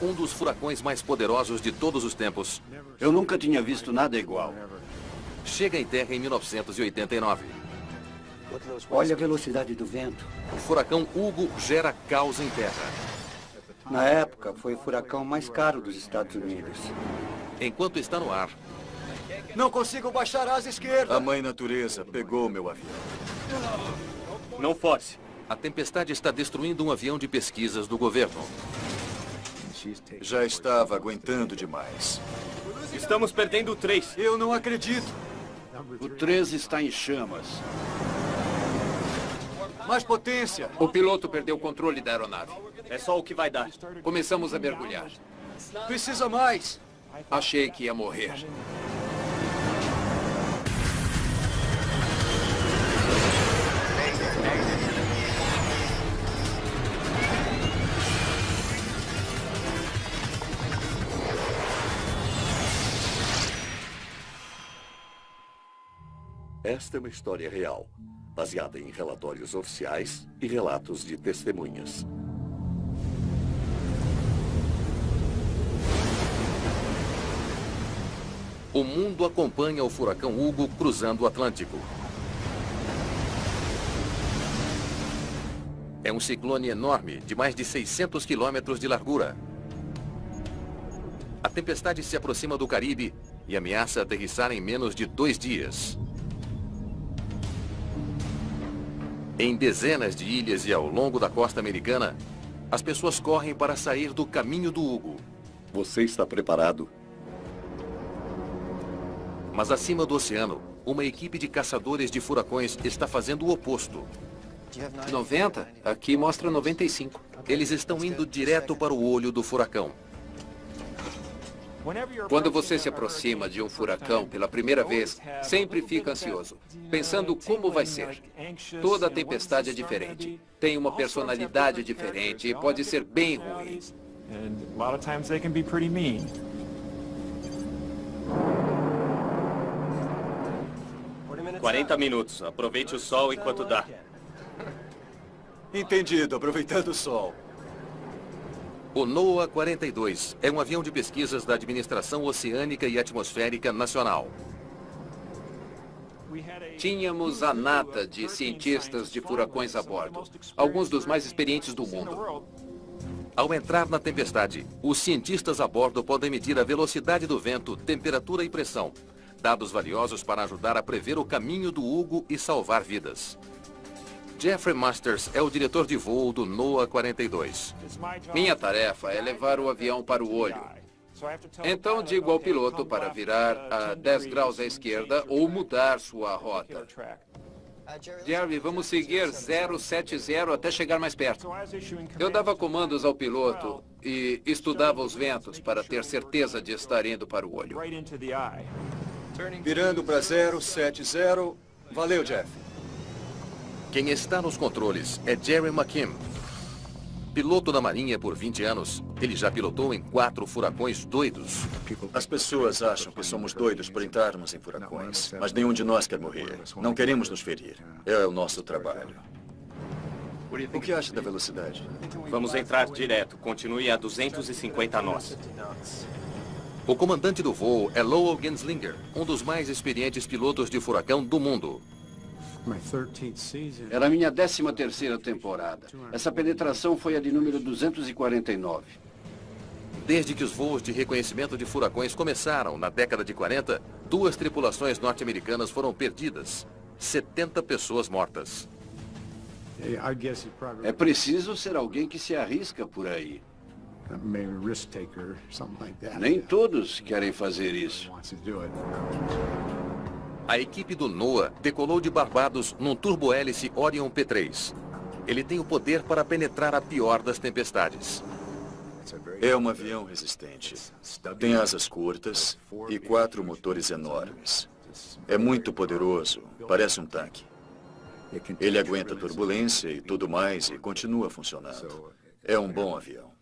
um dos furacões mais poderosos de todos os tempos, Eu nunca tinha visto nada igual. chega em terra em 1989. Olha a velocidade do vento. O furacão Hugo gera caos em terra. Na época, foi o furacão mais caro dos Estados Unidos. Enquanto está no ar, Não consigo baixar a asa esquerda. A mãe natureza pegou meu avião. Não force. a tempestade está destruindo um avião de pesquisas do governo. Já estava aguentando demais. Estamos perdendo o 3. Eu não acredito. O 13 está em chamas. Mais potência. O piloto perdeu o controle da aeronave. É só o que vai dar. Começamos a mergulhar. Precisa mais. Achei que ia morrer. Esta é uma história real, baseada em relatórios oficiais e relatos de testemunhas. O mundo acompanha o furacão Hugo cruzando o Atlântico. É um ciclone enorme, de mais de 600 quilômetros de largura. A tempestade se aproxima do Caribe e ameaça aterrissar em menos de 2 dias. Em dezenas de ilhas e ao longo da costa americana, as pessoas correm para sair do caminho do Hugo. Você está preparado? Mas acima do oceano, uma equipe de caçadores de furacões está fazendo o oposto. 90? Aqui mostra 95. Eles estão indo direto para o olho do furacão. Quando você se aproxima de um furacão pela primeira vez, sempre fica ansioso, pensando como vai ser. Toda tempestade é diferente, tem uma personalidade diferente e pode ser bem ruim. And a lot of times they can be pretty mean. – 40 minutos. Aproveite o sol enquanto dá. Entendido, aproveitando o sol. O NOAA 42 é um avião de pesquisas da Administração Oceânica e Atmosférica Nacional. Tínhamos a nata de cientistas de furacões a bordo, alguns dos mais experientes do mundo. Ao entrar na tempestade, os cientistas a bordo podem medir a velocidade do vento, temperatura e pressão. Dados valiosos para ajudar a prever o caminho do Hugo e salvar vidas. Jeffrey Masters é o diretor de voo do NOAA 42. Minha tarefa é levar o avião para o olho. Então digo ao piloto para virar a 10 graus à esquerda ou mudar sua rota. Jerry, vamos seguir 070 até chegar mais perto. Eu dava comandos ao piloto e estudava os ventos para ter certeza de estar indo para o olho. Virando para 070. Valeu, Jeff. Quem está nos controles é Jerry McKim. Piloto da Marinha por 20 anos, ele já pilotou em 4 furacões doidos. As pessoas acham que somos doidos por entrarmos em furacões, mas nenhum de nós quer morrer. Não queremos nos ferir. É o nosso trabalho. O que acha da velocidade? Vamos entrar direto. Continue a 250 nós. O comandante do voo é Lowell Genslinger, um dos mais experientes pilotos de furacão do mundo. Era a minha 13ª temporada. Essa penetração foi a de número 249. Desde que os voos de reconhecimento de furacões começaram na década de 40, 2 tripulações norte-americanas foram perdidas. 70 pessoas mortas. É preciso ser alguém que se arrisca por aí. Nem todos querem fazer isso. A equipe do NOAA decolou de Barbados num turbohélice Orion P3. Ele tem o poder para penetrar a pior das tempestades. É um avião resistente. Tem asas curtas e 4 motores enormes. É muito poderoso, parece um tanque. Ele aguenta turbulência e tudo mais e continua funcionando. É um bom avião.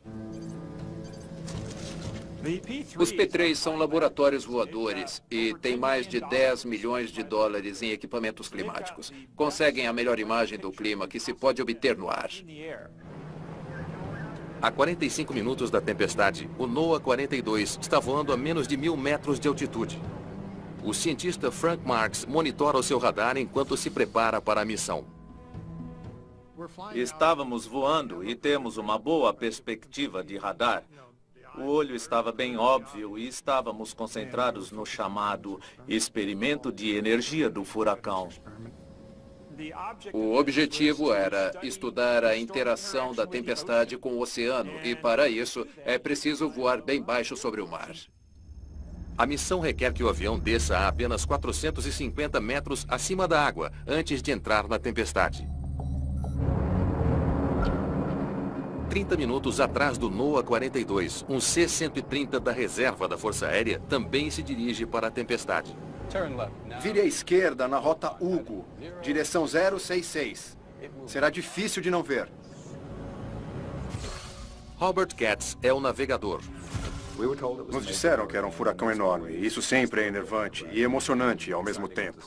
Os P3 são laboratórios voadores e têm mais de 10 milhões de dólares em equipamentos climáticos. Conseguem a melhor imagem do clima que se pode obter no ar. A 45 minutos da tempestade, o NOAA 42 está voando a menos de 1.000 metros de altitude. O cientista Frank Marks monitora o seu radar enquanto se prepara para a missão. Estávamos voando e temos uma boa perspectiva de radar. O olho estava bem óbvio e estávamos concentrados no chamado experimento de energia do furacão. O objetivo era estudar a interação da tempestade com o oceano e, para isso, é preciso voar bem baixo sobre o mar. A missão requer que o avião desça a apenas 450 metros acima da água antes de entrar na tempestade. 30 minutos atrás do NOAA 42, um C-130 da reserva da Força Aérea também se dirige para a tempestade. Vire à esquerda na rota Hugo, direção 066. Será difícil de não ver. Robert Katz é o navegador. Nos disseram que era um furacão enorme. Isso sempre é enervante e emocionante ao mesmo tempo.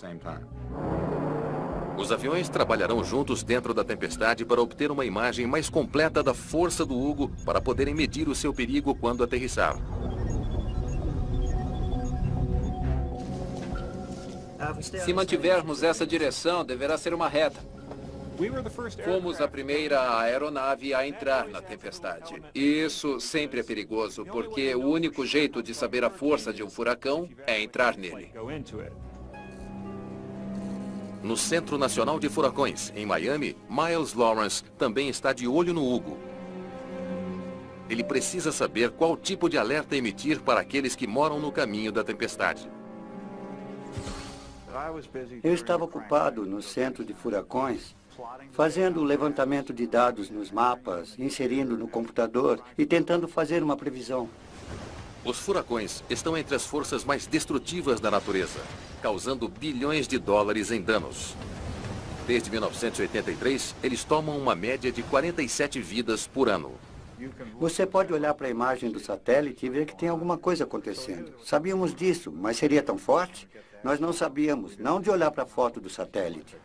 Os aviões trabalharão juntos dentro da tempestade para obter uma imagem mais completa da força do Hugo para poderem medir o seu perigo quando aterrissar. Se mantivermos essa direção, deverá ser uma reta. Fomos a primeira aeronave a entrar na tempestade. Isso sempre é perigoso, porque o único jeito de saber a força de um furacão é entrar nele. No Centro Nacional de Furacões, em Miami, Miles Lawrence também está de olho no Hugo. Ele precisa saber qual tipo de alerta emitir para aqueles que moram no caminho da tempestade. Eu estava ocupado no Centro de Furacões, fazendo o levantamento de dados nos mapas, inserindo no computador e tentando fazer uma previsão. Os furacões estão entre as forças mais destrutivas da natureza, causando bilhões de dólares em danos. Desde 1983, eles tomam uma média de 47 vidas por ano. Você pode olhar para a imagem do satélite e ver que tem alguma coisa acontecendo. Sabíamos disso, mas seria tão forte? Nós não sabíamos, não de olhar para a foto do satélite.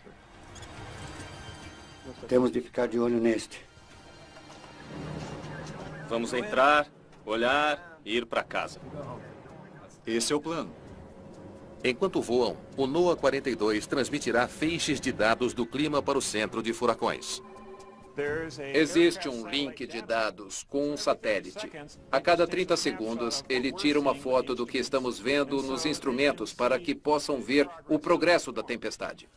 Temos de ficar de olho neste. Vamos entrar, olhar e ir para casa. Esse é o plano. Enquanto voam, o NOAA 42 transmitirá feixes de dados do clima para o centro de furacões. Existe um link de dados com um satélite. A cada 30 segundos, ele tira uma foto do que estamos vendo nos instrumentos para que possam ver o progresso da tempestade.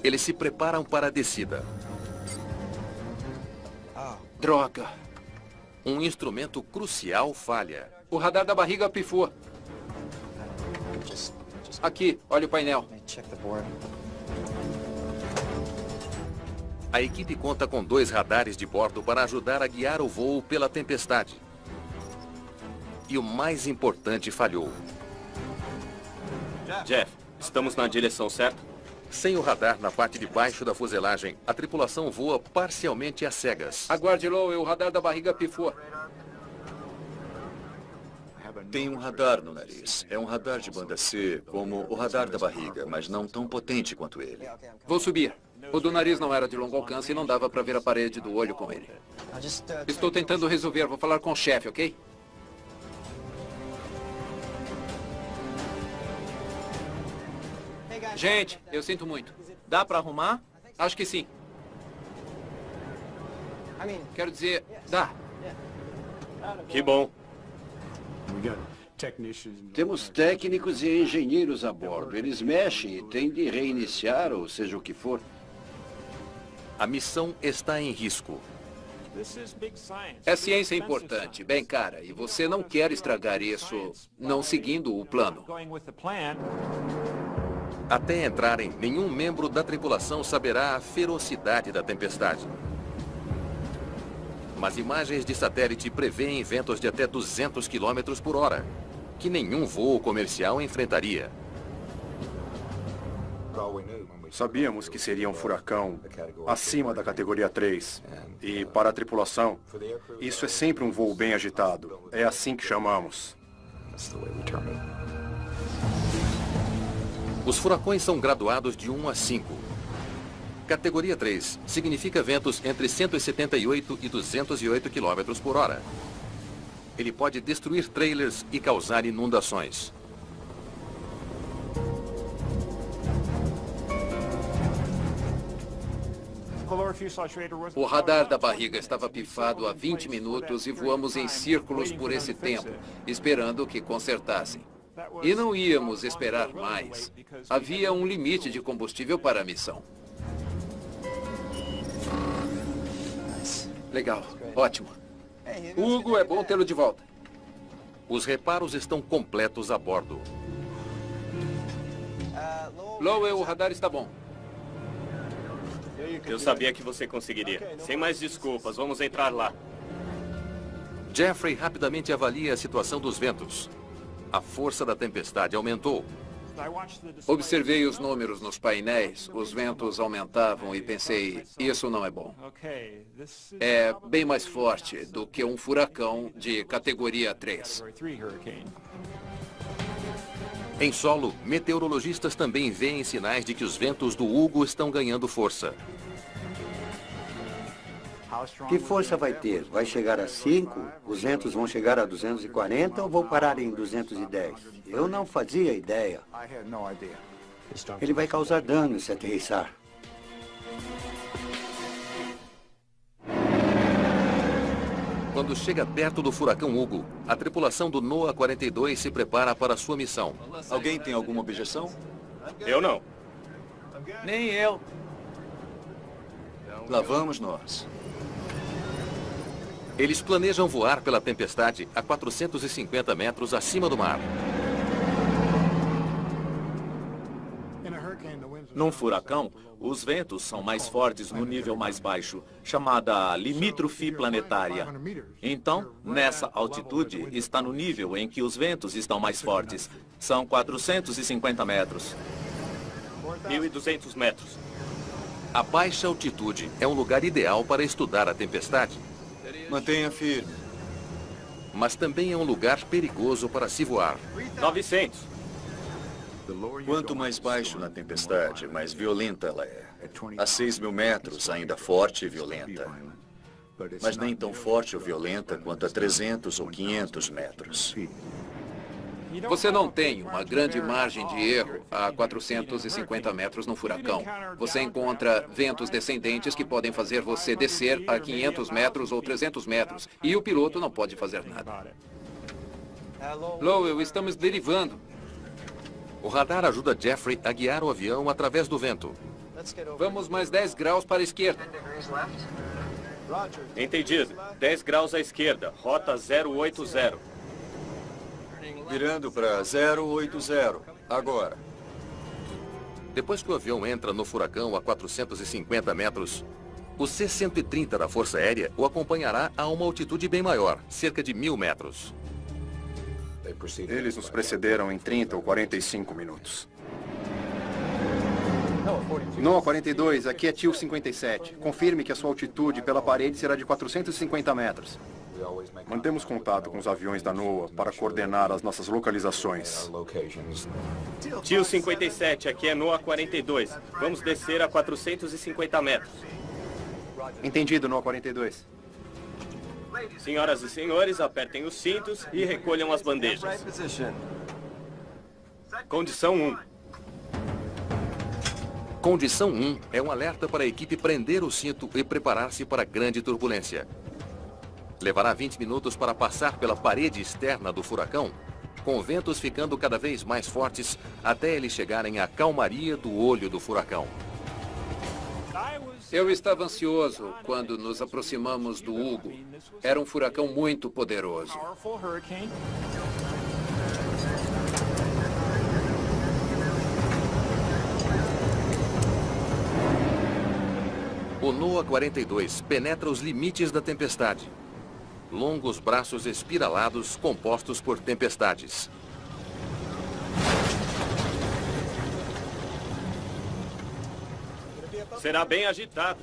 Eles se preparam para a descida. Droga! Um instrumento crucial falha. O radar da barriga pifou. Aqui, olha o painel. A equipe conta com 2 radares de bordo para ajudar a guiar o voo pela tempestade. E o mais importante falhou. Jeff, estamos na direção certa? Sem o radar na parte de baixo da fuselagem, a tripulação voa parcialmente às cegas. Aguarde, Lowe, o radar da barriga pifou. Tem um radar no nariz. É um radar de banda C, como o radar da barriga, mas não tão potente quanto ele. Vou subir. O do nariz não era de longo alcance e não dava para ver a parede do olho com ele. Estou tentando resolver. Vou falar com o chefe, ok? Gente, eu sinto muito. Dá para arrumar? Acho que sim. Quero dizer, dá. Que bom. Temos técnicos e engenheiros a bordo. Eles mexem e têm de reiniciar, ou seja o que for. A missão está em risco. É ciência importante, bem cara, e você não quer estragar isso não seguindo o plano. Até entrarem, nenhum membro da tripulação saberá a ferocidade da tempestade. Mas imagens de satélite prevêem ventos de até 200 km por hora, que nenhum voo comercial enfrentaria. Sabíamos que seria um furacão acima da categoria 3. E para a tripulação, isso é sempre um voo bem agitado. É assim que chamamos. Os furacões são graduados de 1 a 5. Categoria 3 significa ventos entre 178 e 208 km por hora. Ele pode destruir trailers e causar inundações. O radar da barriga estava pifado há 20 minutos e voamos em círculos por esse tempo, esperando que consertassem. E não íamos esperar mais. Havia um limite de combustível para a missão. Legal, ótimo. Hugo, é bom tê-lo de volta. Os reparos estão completos a bordo. Lowell, o radar está bom. Eu sabia que você conseguiria. Sem mais desculpas, vamos entrar lá. Jeffrey rapidamente avalia a situação dos ventos. A força da tempestade aumentou. Observei os números nos painéis, os ventos aumentavam e pensei, isso não é bom. É bem mais forte do que um furacão de categoria 3. Em solo, meteorologistas também veem sinais de que os ventos do Hugo estão ganhando força. Que força vai ter? Vai chegar a 5? Os ventos vão chegar a 240 ou vão parar em 210? Eu não fazia ideia. Ele vai causar dano se aterrissar. Quando chega perto do furacão Hugo, a tripulação do NOAA 42 se prepara para sua missão. Alguém tem alguma objeção? Eu não. Nem eu. Lá vamos nós. Eles planejam voar pela tempestade a 450 metros acima do mar. Num furacão, os ventos são mais fortes no nível mais baixo, chamada limítrofe planetária. Então, nessa altitude, está no nível em que os ventos estão mais fortes. São 450 metros. 1.200 metros. A baixa altitude é um lugar ideal para estudar a tempestade. Mantenha firme. Mas também é um lugar perigoso para se voar. 900. Quanto mais baixo na tempestade, mais violenta ela é. A 6.000 metros, ainda forte e violenta. Mas nem tão forte ou violenta quanto a 300 ou 500 metros. Você não tem uma grande margem de erro a 450 metros no furacão. Você encontra ventos descendentes que podem fazer você descer a 500 metros ou 300 metros. E o piloto não pode fazer nada. Lowell, estamos derivando. O radar ajuda Jeffrey a guiar o avião através do vento. Vamos mais 10 graus para a esquerda. Entendido. 10 graus à esquerda. Rota 080. Virando para 080. Agora. Depois que o avião entra no furacão a 450 metros, o C-130 da Força Aérea o acompanhará a uma altitude bem maior, cerca de 1.000 metros. Eles nos precederam em 30 ou 45 minutos. NOAA 42, aqui é TIL 57. Confirme que a sua altitude pela parede será de 450 metros. Mantemos contato com os aviões da NOAA para coordenar as nossas localizações. TIL 57, aqui é NOAA 42. Vamos descer a 450 metros. Entendido, NOAA 42. Senhoras e senhores, apertem os cintos e recolham as bandejas. Condição 1. Condição 1 é um alerta para a equipe prender o cinto e preparar-se para grande turbulência. Levará 20 minutos para passar pela parede externa do furacão, com ventos ficando cada vez mais fortes até eles chegarem à calmaria do olho do furacão. Eu estava ansioso quando nos aproximamos do Hugo. Era um furacão muito poderoso. O NOAA 42 penetra os limites da tempestade. Longos braços espiralados compostos por tempestades. Será bem agitado.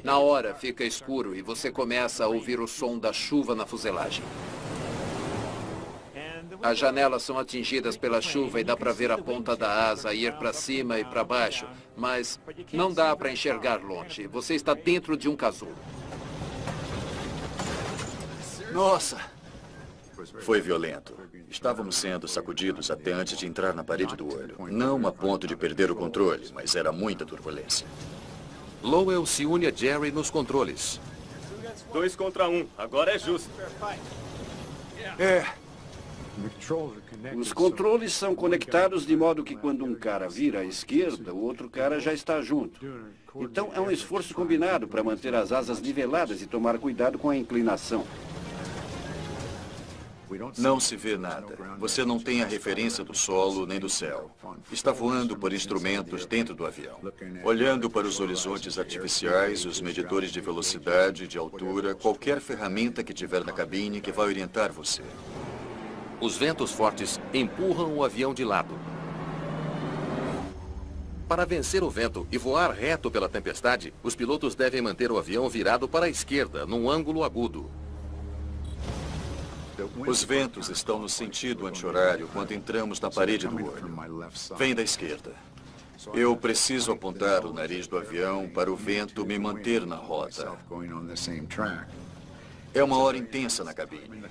Na hora fica escuro e você começa a ouvir o som da chuva na fuselagem. As janelas são atingidas pela chuva e dá para ver a ponta da asa ir para cima e para baixo, mas não dá para enxergar longe. Você está dentro de um casulo. Nossa! Foi violento. Estávamos sendo sacudidos até antes de entrar na parede do olho. Não a ponto de perder o controle, mas era muita turbulência. Lowell se une a Jerry nos controles. 2 contra 1. Agora é justo. Os controles são conectados de modo que quando um cara vira à esquerda, o outro cara já está junto. Então é um esforço combinado para manter as asas niveladas e tomar cuidado com a inclinação. Não se vê nada. Você não tem a referência do solo nem do céu. Está voando por instrumentos dentro do avião. Olhando para os horizontes artificiais, os medidores de velocidade, de altura, qualquer ferramenta que tiver na cabine que vai orientar você. Os ventos fortes empurram o avião de lado. Para vencer o vento e voar reto pela tempestade, os pilotos devem manter o avião virado para a esquerda, num ângulo agudo. Os ventos estão no sentido anti-horário quando entramos na parede do olho. Vem da esquerda. Eu preciso apontar o nariz do avião para o vento me manter na rota. É uma hora intensa na cabine.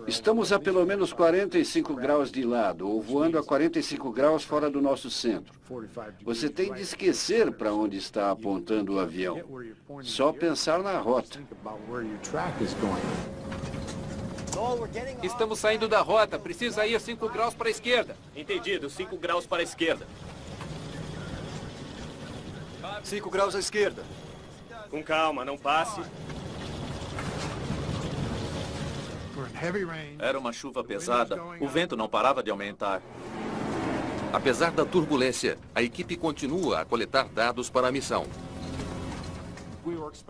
Estamos a pelo menos 45 graus de lado, ou voando a 45 graus fora do nosso centro. Você tem de esquecer para onde está apontando o avião. Só pensar na rota. Estamos saindo da rota. Precisa ir 5 graus para a esquerda. Entendido. 5 graus para a esquerda. 5 graus à esquerda. Com calma, não passe. Era uma chuva pesada. O vento não parava de aumentar. Apesar da turbulência, a equipe continua a coletar dados para a missão.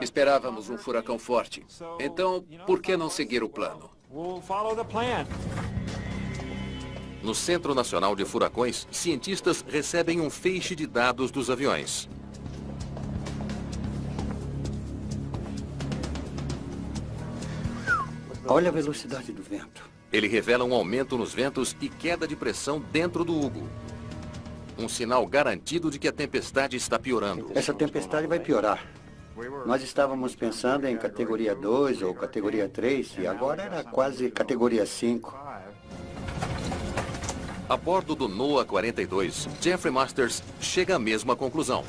Esperávamos um furacão forte. Então, por que não seguir o plano? No Centro Nacional de Furacões, cientistas recebem um feixe de dados dos aviões. Olha a velocidade do vento. Ele revela um aumento nos ventos e queda de pressão dentro do Hugo. Um sinal garantido de que a tempestade está piorando. Essa tempestade vai piorar. Nós estávamos pensando em categoria 2 ou categoria 3 e agora era quase categoria 5. A bordo do NOAA 42, Jeffrey Masters chega à mesma conclusão.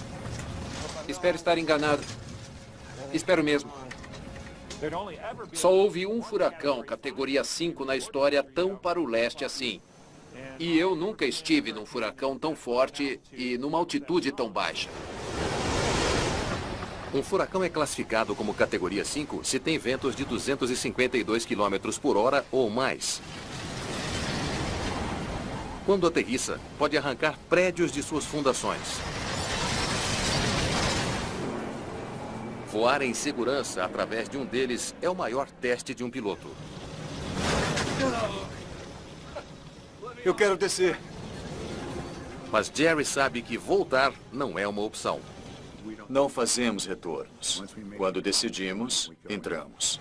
Espero estar enganado. Espero mesmo. Só houve um furacão categoria 5 na história tão para o leste assim. E eu nunca estive num furacão tão forte e numa altitude tão baixa. Um furacão é classificado como categoria 5 se tem ventos de 252 km por hora ou mais. Quando aterrissa, pode arrancar prédios de suas fundações. Voar em segurança através de um deles é o maior teste de um piloto. Eu quero descer. Mas Jerry sabe que voltar não é uma opção. Não fazemos retornos. Quando decidimos, entramos.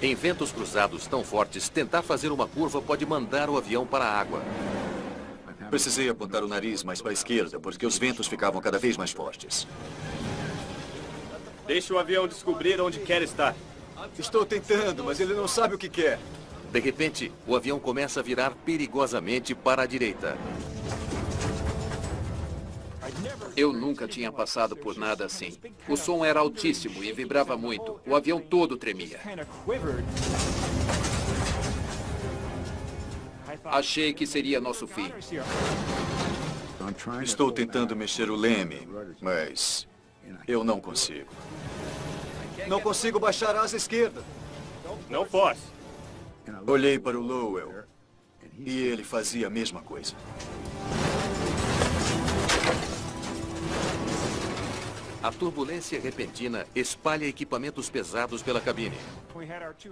Em ventos cruzados tão fortes, tentar fazer uma curva pode mandar o avião para a água. Precisei apontar o nariz mais para a esquerda, porque os ventos ficavam cada vez mais fortes. Deixe o avião descobrir onde quer estar. Estou tentando, mas ele não sabe o que quer. De repente, o avião começa a virar perigosamente para a direita. Eu nunca tinha passado por nada assim. O som era altíssimo e vibrava muito. O avião todo tremia. Achei que seria nosso fim. Estou tentando mexer o leme, mas eu não consigo. Não consigo baixar a asa esquerda. Não force. Olhei para o Lowell e ele fazia a mesma coisa. A turbulência repentina espalha equipamentos pesados pela cabine.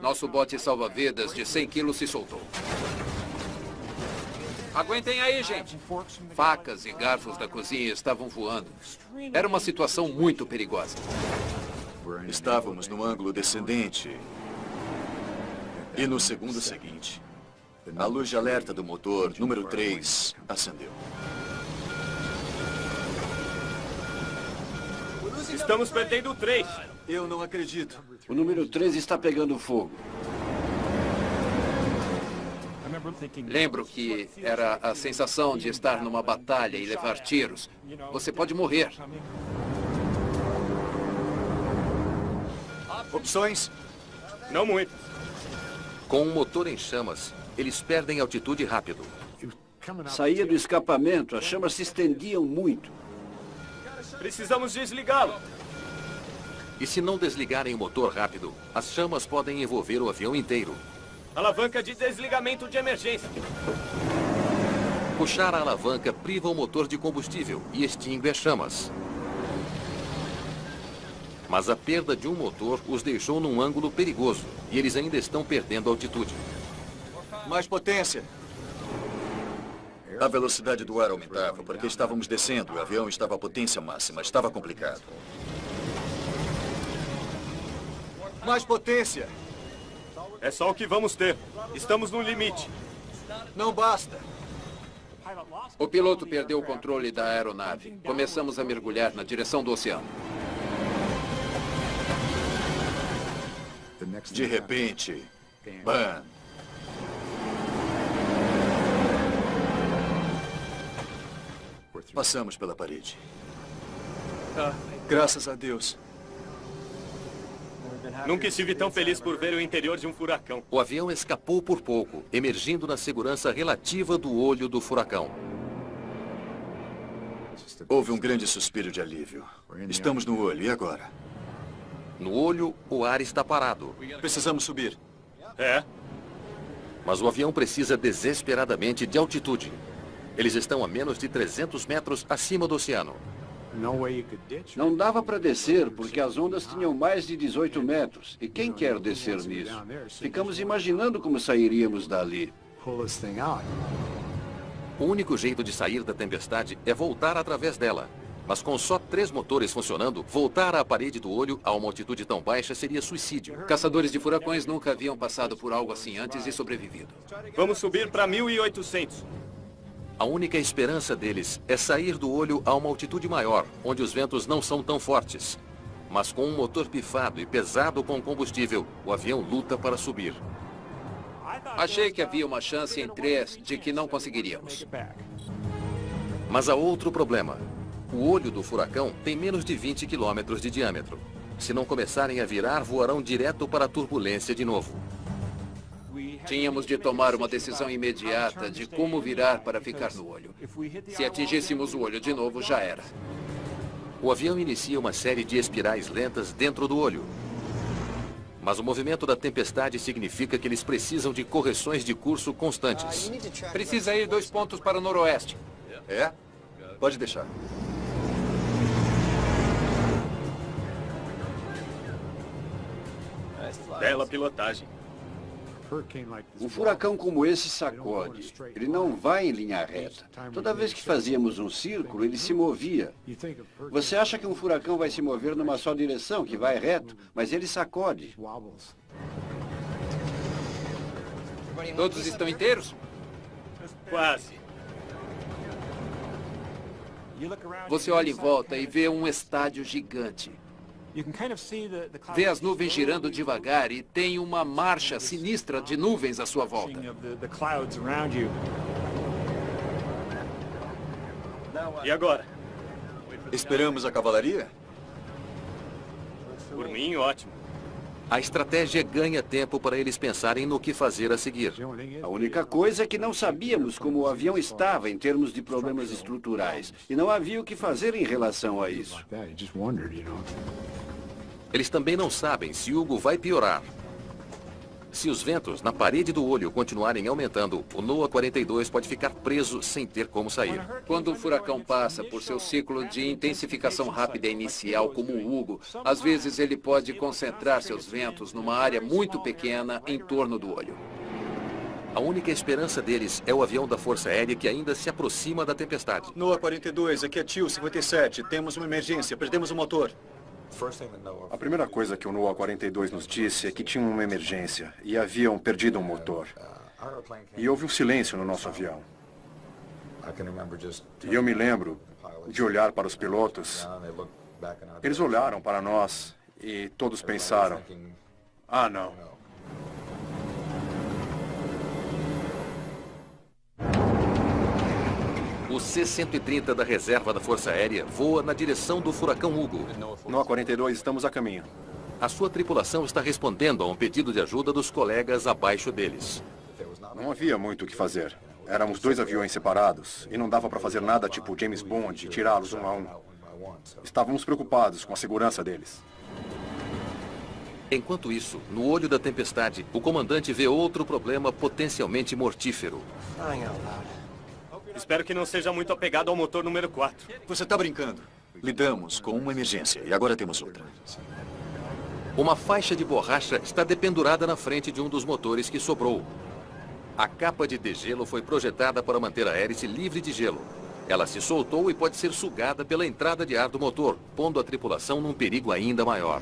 Nosso bote salva-vidas de 100 quilos se soltou. Aguentem aí, gente. Facas e garfos da cozinha estavam voando. Era uma situação muito perigosa. Estávamos no ângulo descendente E no segundo seguinte, a luz de alerta do motor número 3 acendeu. Estamos perdendo o 3. Eu não acredito. O número 3 está pegando fogo. Lembro que era a sensação de estar numa batalha e levar tiros. Você pode morrer. Opções? Não muito. Com o motor em chamas, eles perdem altitude rápido. Saía do escapamento, as chamas se estendiam muito. Precisamos desligá-lo. E se não desligarem o motor rápido, as chamas podem envolver o avião inteiro. Alavanca de desligamento de emergência. Puxar a alavanca priva o motor de combustível e extingue as chamas. Mas a perda de um motor os deixou num ângulo perigoso e eles ainda estão perdendo altitude. Mais potência. A velocidade do ar aumentava porque estávamos descendo. O avião estava à potência máxima. Estava complicado. Mais potência. É só o que vamos ter. Estamos no limite. Não basta. O piloto perdeu o controle da aeronave. Começamos a mergulhar na direção do oceano. De repente, bam! Passamos pela parede. Graças a Deus. Nunca estive tão feliz por ver o interior de um furacão. O avião escapou por pouco, emergindo na segurança relativa do olho do furacão. Houve um grande suspiro de alívio. Estamos no olho, e agora? No olho, o ar está parado. Precisamos subir. É? Mas o avião precisa desesperadamente de altitude. Eles estão a menos de 300 metros acima do oceano. Não dava para descer porque as ondas tinham mais de 18 metros. E quem quer descer nisso? Ficamos imaginando como sairíamos dali. O único jeito de sair da tempestade é voltar através dela. Mas com só 3 motores funcionando, voltar à parede do olho a uma altitude tão baixa seria suicídio. Caçadores de furacões nunca haviam passado por algo assim antes e sobrevivido. Vamos subir para 1.800. A única esperança deles é sair do olho a uma altitude maior, onde os ventos não são tão fortes. Mas com um motor pifado e pesado com combustível, o avião luta para subir. Achei que havia uma chance em 3 de que não conseguiríamos. Mas há outro problema. O olho do furacão tem menos de 20 quilômetros de diâmetro. Se não começarem a virar, voarão direto para a turbulência de novo. Tínhamos de tomar uma decisão imediata de como virar para ficar no olho. Se atingíssemos o olho de novo, já era. O avião inicia uma série de espirais lentas dentro do olho. Mas o movimento da tempestade significa que eles precisam de correções de curso constantes. Precisa ir 2 pontos para o noroeste. É? Pode deixar. Bela pilotagem. Um furacão como esse sacode. Ele não vai em linha reta. Toda vez que fazíamos um círculo, ele se movia. Você acha que um furacão vai se mover numa só direção, que vai reto, mas ele sacode. Todos estão inteiros? Quase. Você olha em volta e vê um estádio gigante. Vê as nuvens girando devagar e tem uma marcha sinistra de nuvens à sua volta. E agora? Esperamos a cavalaria? Por mim, ótimo. A estratégia ganha tempo para eles pensarem no que fazer a seguir. A única coisa é que não sabíamos como o avião estava em termos de problemas estruturais. E não havia o que fazer em relação a isso. Eles também não sabem se Hugo vai piorar. Se os ventos na parede do olho continuarem aumentando, o NOAA 42 pode ficar preso sem ter como sair. Quando um furacão passa por seu ciclo de intensificação rápida inicial, como o Hugo, às vezes ele pode concentrar seus ventos numa área muito pequena em torno do olho. A única esperança deles é o avião da Força Aérea que ainda se aproxima da tempestade. NOAA 42, aqui é TIL 57. Temos uma emergência, perdemos o motor. A primeira coisa que o NOAA 42 nos disse é que tinha uma emergência e haviam perdido um motor. E houve um silêncio no nosso avião. E eu me lembro de olhar para os pilotos. Eles olharam para nós e todos pensaram, ah, não. O C-130 da reserva da Força Aérea voa na direção do furacão Hugo. NOAA 42, estamos a caminho. A sua tripulação está respondendo a um pedido de ajuda dos colegas abaixo deles. Não havia muito o que fazer. Éramos 2 aviões separados e não dava para fazer nada tipo James Bond e tirá-los um a um. Estávamos preocupados com a segurança deles. Enquanto isso, no olho da tempestade, o comandante vê outro problema potencialmente mortífero. Espero que não seja muito apegado ao motor número 4. Você está brincando. Lidamos com uma emergência e agora temos outra. Uma faixa de borracha está dependurada na frente de um dos motores que sobrou. A capa de degelo foi projetada para manter a hélice livre de gelo. Ela se soltou e pode ser sugada pela entrada de ar do motor, pondo a tripulação num perigo ainda maior.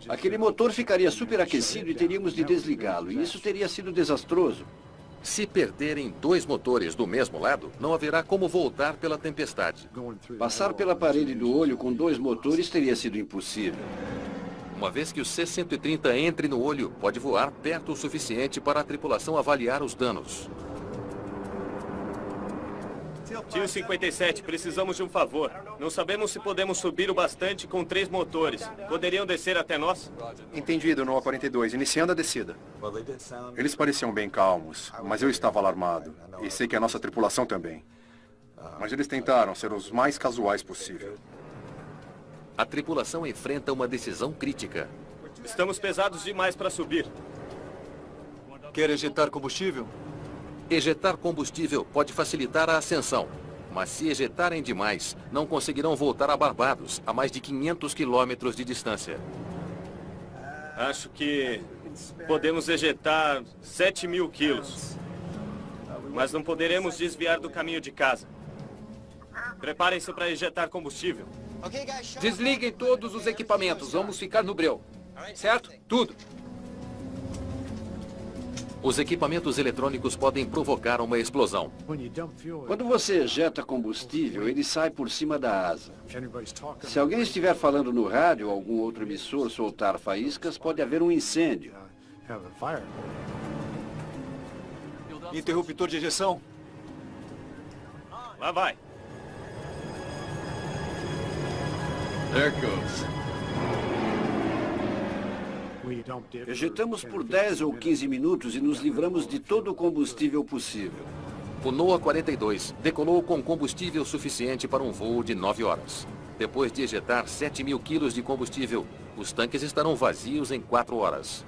Aquele motor ficaria superaquecido e teríamos de desligá-lo, e isso teria sido desastroso. Se perderem 2 motores do mesmo lado, não haverá como voltar pela tempestade. Passar pela parede do olho com 2 motores teria sido impossível. Uma vez que o C-130 entre no olho, pode voar perto o suficiente para a tripulação avaliar os danos. Tio 57, precisamos de um favor. Não sabemos se podemos subir o bastante com 3 motores. Poderiam descer até nós? Entendido, NOAA 42. Iniciando a descida. Eles pareciam bem calmos, mas eu estava alarmado. E sei que a nossa tripulação também. Mas eles tentaram ser os mais casuais possível. A tripulação enfrenta uma decisão crítica. Estamos pesados demais para subir. Quer ejetar combustível? Ejetar combustível pode facilitar a ascensão. Mas se ejetarem demais, não conseguirão voltar a Barbados, a mais de 500 quilômetros de distância. Acho que podemos ejetar 7.000 quilos. Mas não poderemos desviar do caminho de casa. Preparem-se para ejetar combustível. Desliguem todos os equipamentos. Vamos ficar no breu. Certo? Tudo. Os equipamentos eletrônicos podem provocar uma explosão. Quando você ejeta combustível, ele sai por cima da asa. Se alguém estiver falando no rádio ou algum outro emissor soltar faíscas, pode haver um incêndio. Interruptor de ejeção. Lá vai. There goes. Ejetamos por 10 ou 15 minutos e nos livramos de todo o combustível possível. O NOAA 42 decolou com combustível suficiente para um voo de 9 horas. Depois de ejetar 7.000 quilos de combustível, os tanques estarão vazios em 4 horas.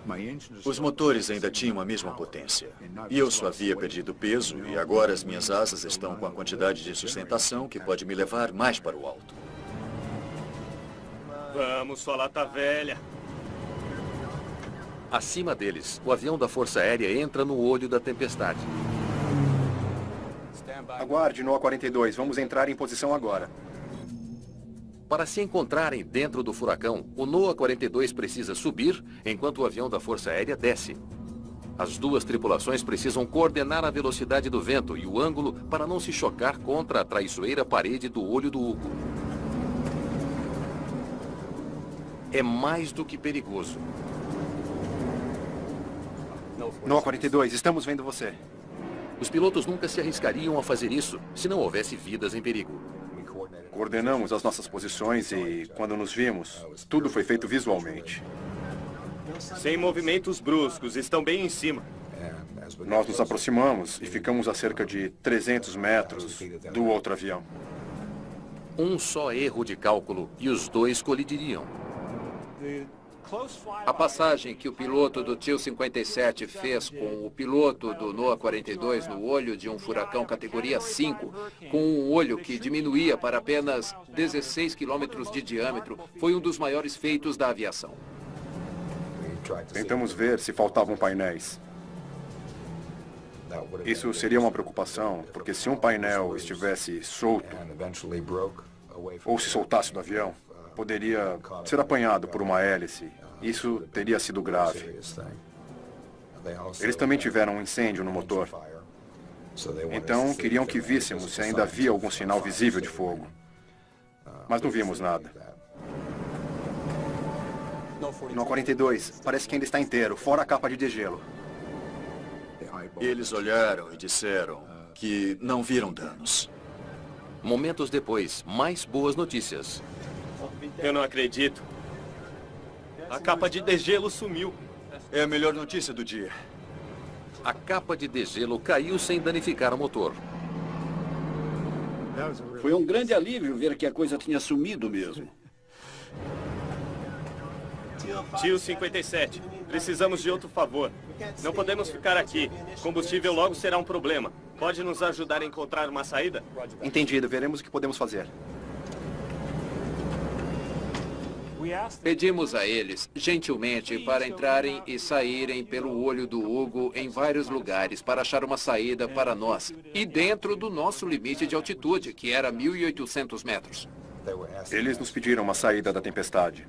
Os motores ainda tinham a mesma potência. E eu só havia perdido peso e agora as minhas asas estão com a quantidade de sustentação que pode me levar mais para o alto. Vamos, sua lata velha. Acima deles, o avião da Força Aérea entra no olho da tempestade. Aguarde, NOAA 42. Vamos entrar em posição agora. Para se encontrarem dentro do furacão, o NOAA 42 precisa subir, enquanto o avião da Força Aérea desce. As 2 tripulações precisam coordenar a velocidade do vento e o ângulo para não se chocar contra a traiçoeira parede do olho do Hugo. É mais do que perigoso. NOAA 42, estamos vendo você. Os pilotos nunca se arriscariam a fazer isso se não houvesse vidas em perigo. Coordenamos as nossas posições e, quando nos vimos, tudo foi feito visualmente. Sem movimentos bruscos, estão bem em cima. Nós nos aproximamos e ficamos a cerca de 300 metros do outro avião. Um só erro de cálculo e os 2 colidiriam. A passagem que o piloto do Tio 57 fez com o piloto do NOAA 42 no olho de um furacão categoria 5, com um olho que diminuía para apenas 16 quilômetros de diâmetro, foi um dos maiores feitos da aviação. Tentamos ver se faltavam painéis. Isso seria uma preocupação, porque se um painel estivesse solto, ou se soltasse do avião, poderia ser apanhado por uma hélice. Isso teria sido grave. Eles também tiveram um incêndio no motor. Então, queriam que víssemos se ainda havia algum sinal visível de fogo. Mas não vimos nada. No A42, parece que ainda está inteiro, fora a capa de degelo. Eles olharam e disseram que não viram danos. Momentos depois, mais boas notícias. Eu não acredito. A capa de degelo sumiu. É a melhor notícia do dia. A capa de degelo caiu sem danificar o motor. Foi um grande alívio ver que a coisa tinha sumido mesmo. Tio 57, precisamos de outro favor. Não podemos ficar aqui. Combustível logo será um problema. Pode nos ajudar a encontrar uma saída? Entendido, veremos o que podemos fazer. Pedimos a eles, gentilmente, para entrarem e saírem pelo olho do Hugo em vários lugares para achar uma saída para nós. E dentro do nosso limite de altitude, que era 1.800 metros. Eles nos pediram uma saída da tempestade.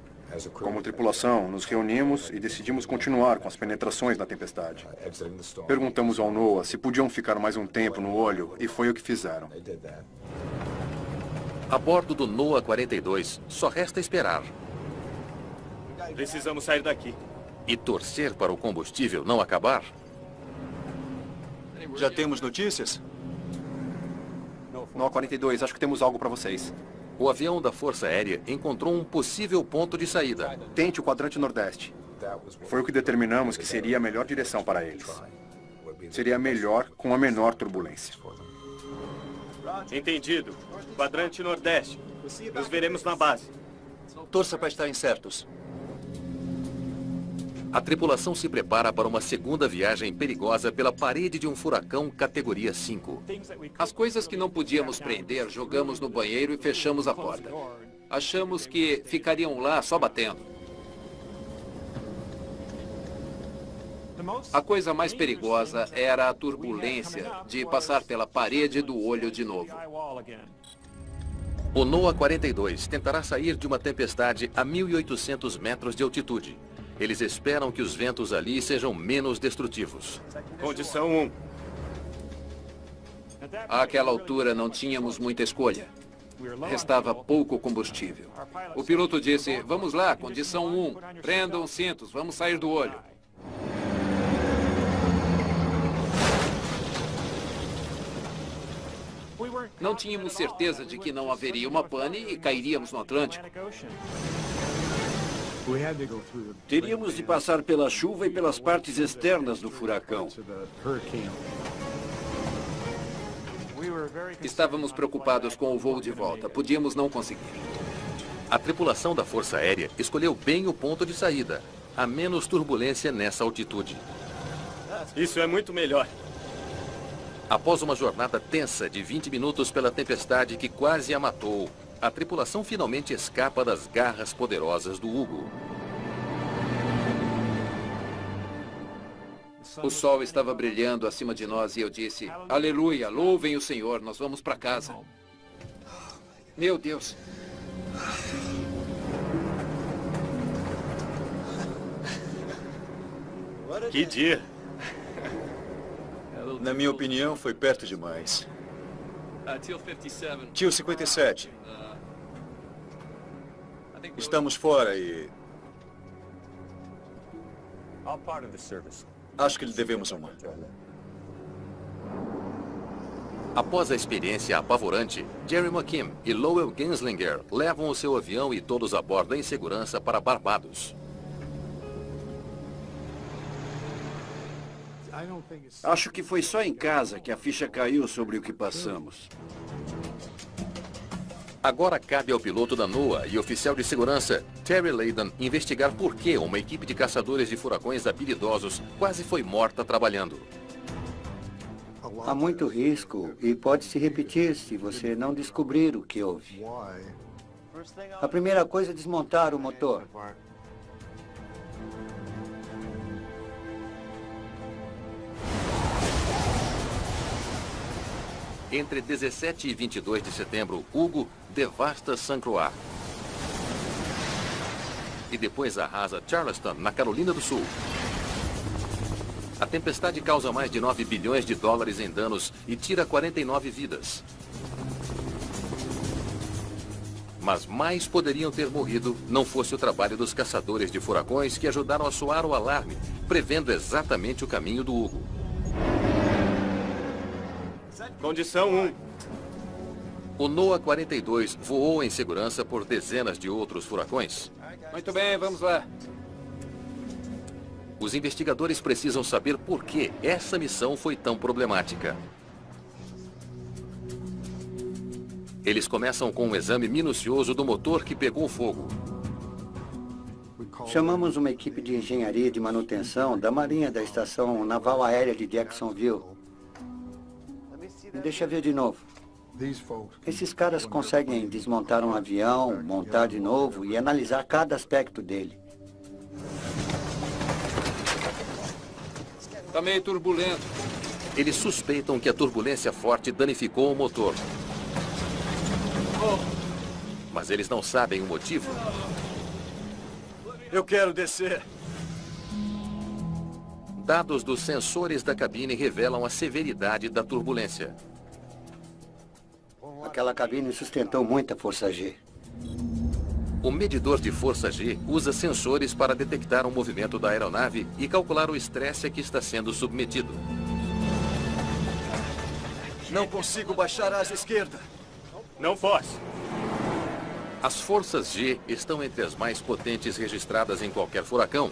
Como tripulação, nos reunimos e decidimos continuar com as penetrações na tempestade. Perguntamos ao NOAA se podiam ficar mais um tempo no olho e foi o que fizeram. A bordo do NOAA 42, só resta esperar. Precisamos sair daqui. E torcer para o combustível não acabar? Já temos notícias? No A42, acho que temos algo para vocês. O avião da Força Aérea encontrou um possível ponto de saída. Tente o quadrante nordeste. Foi o que determinamos que seria a melhor direção para eles. Seria a melhor com a menor turbulência. Entendido. Quadrante nordeste. Nos veremos na base. Torça para estar incertos. A tripulação se prepara para uma segunda viagem perigosa pela parede de um furacão categoria 5. As coisas que não podíamos prender, jogamos no banheiro e fechamos a porta. Achamos que ficariam lá só batendo. A coisa mais perigosa era a turbulência de passar pela parede do olho de novo. O NOAA 42 tentará sair de uma tempestade a 1.800 metros de altitude. Eles esperam que os ventos ali sejam menos destrutivos. Condição 1. Àquela altura não tínhamos muita escolha. Restava pouco combustível. O piloto disse, vamos lá, condição 1. Prendam os cintos, vamos sair do olho. Não tínhamos certeza de que não haveria uma pane e cairíamos no Atlântico. Teríamos de passar pela chuva e pelas partes externas do furacão. Estávamos preocupados com o voo de volta. Podíamos não conseguir. A tripulação da Força Aérea escolheu bem o ponto de saída. Há menos turbulência nessa altitude. Isso é muito melhor. Após uma jornada tensa de 20 minutos pela tempestade que quase a matou, a tripulação finalmente escapa das garras poderosas do Hugo. O sol estava brilhando acima de nós e eu disse, aleluia, louvem o Senhor, nós vamos para casa. Meu Deus. Que dia. Na minha opinião, foi perto demais. Tio 57. Estamos fora e... Acho que lhe devemos uma. Após a experiência apavorante, Jerry McKim e Lowell Genslinger levam o seu avião e todos a bordo em segurança para Barbados. Acho que foi só em casa que a ficha caiu sobre o que passamos. Agora cabe ao piloto da NOAA e oficial de segurança, Terry Layden, investigar por que uma equipe de caçadores de furacões habilidosos quase foi morta trabalhando. Há muito risco e pode se repetir se você não descobrir o que houve. A primeira coisa é desmontar o motor. Entre 17 e 22 de setembro, Hugo devasta St. Croix. E depois arrasa Charleston, na Carolina do Sul. A tempestade causa mais de 9 bilhões de dólares em danos e tira 49 vidas. Mas mais poderiam ter morrido não fosse o trabalho dos caçadores de furacões que ajudaram a soar o alarme, prevendo exatamente o caminho do Hugo. Condição 1. O NOAA 42 voou em segurança por dezenas de outros furacões. Muito bem, vamos lá. Os investigadores precisam saber por que essa missão foi tão problemática. Eles começam com um exame minucioso do motor que pegou fogo. Chamamos uma equipe de engenharia e de manutenção da Marinha da Estação Naval Aérea de Jacksonville. Deixa eu ver de novo. Esses caras conseguem desmontar um avião, montar de novo e analisar cada aspecto dele. Está meio turbulento. Eles suspeitam que a turbulência forte danificou o motor. Mas eles não sabem o motivo. Eu quero descer. Dados dos sensores da cabine revelam a severidade da turbulência. Aquela cabine sustentou muita força G. O medidor de força G usa sensores para detectar o movimento da aeronave e calcular o estresse a que está sendo submetido. Não consigo baixar a asa esquerda. Não force. As forças G estão entre as mais potentes registradas em qualquer furacão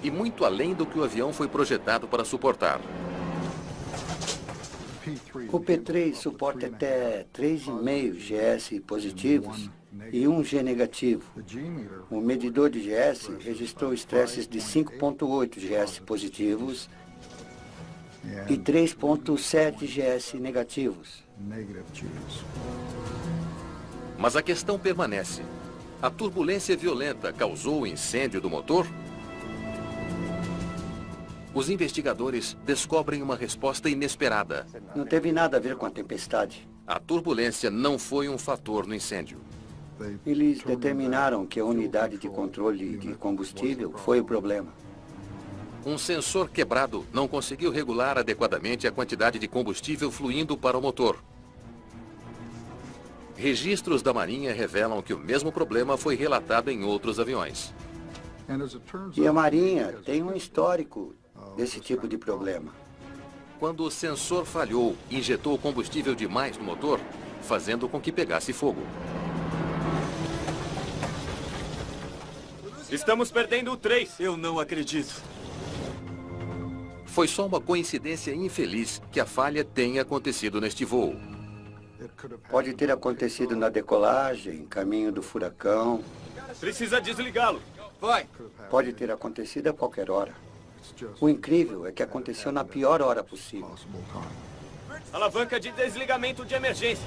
e muito além do que o avião foi projetado para suportar. O P3 suporta até 3,5 GS positivos e 1 G negativo. O medidor de GS registrou estresses de 5,8 GS positivos e 3,7 GS negativos. Mas a questão permanece. A turbulência violenta causou o incêndio do motor? Os investigadores descobrem uma resposta inesperada. Não teve nada a ver com a tempestade. A turbulência não foi um fator no incêndio. Eles determinaram que a unidade de controle de combustível foi o problema. Um sensor quebrado não conseguiu regular adequadamente a quantidade de combustível fluindo para o motor. Registros da Marinha revelam que o mesmo problema foi relatado em outros aviões. E a Marinha tem um histórico desse tipo de problema. Quando o sensor falhou, injetou combustível demais no motor, fazendo com que pegasse fogo. Estamos perdendo o 3. Eu não acredito. Foi só uma coincidência infeliz que a falha tenha acontecido neste voo. Pode ter acontecido na decolagem, caminho do furacão. Precisa desligá-lo. Vai. Pode ter acontecido a qualquer hora. O incrível é que aconteceu na pior hora possível. Alavanca de desligamento de emergência.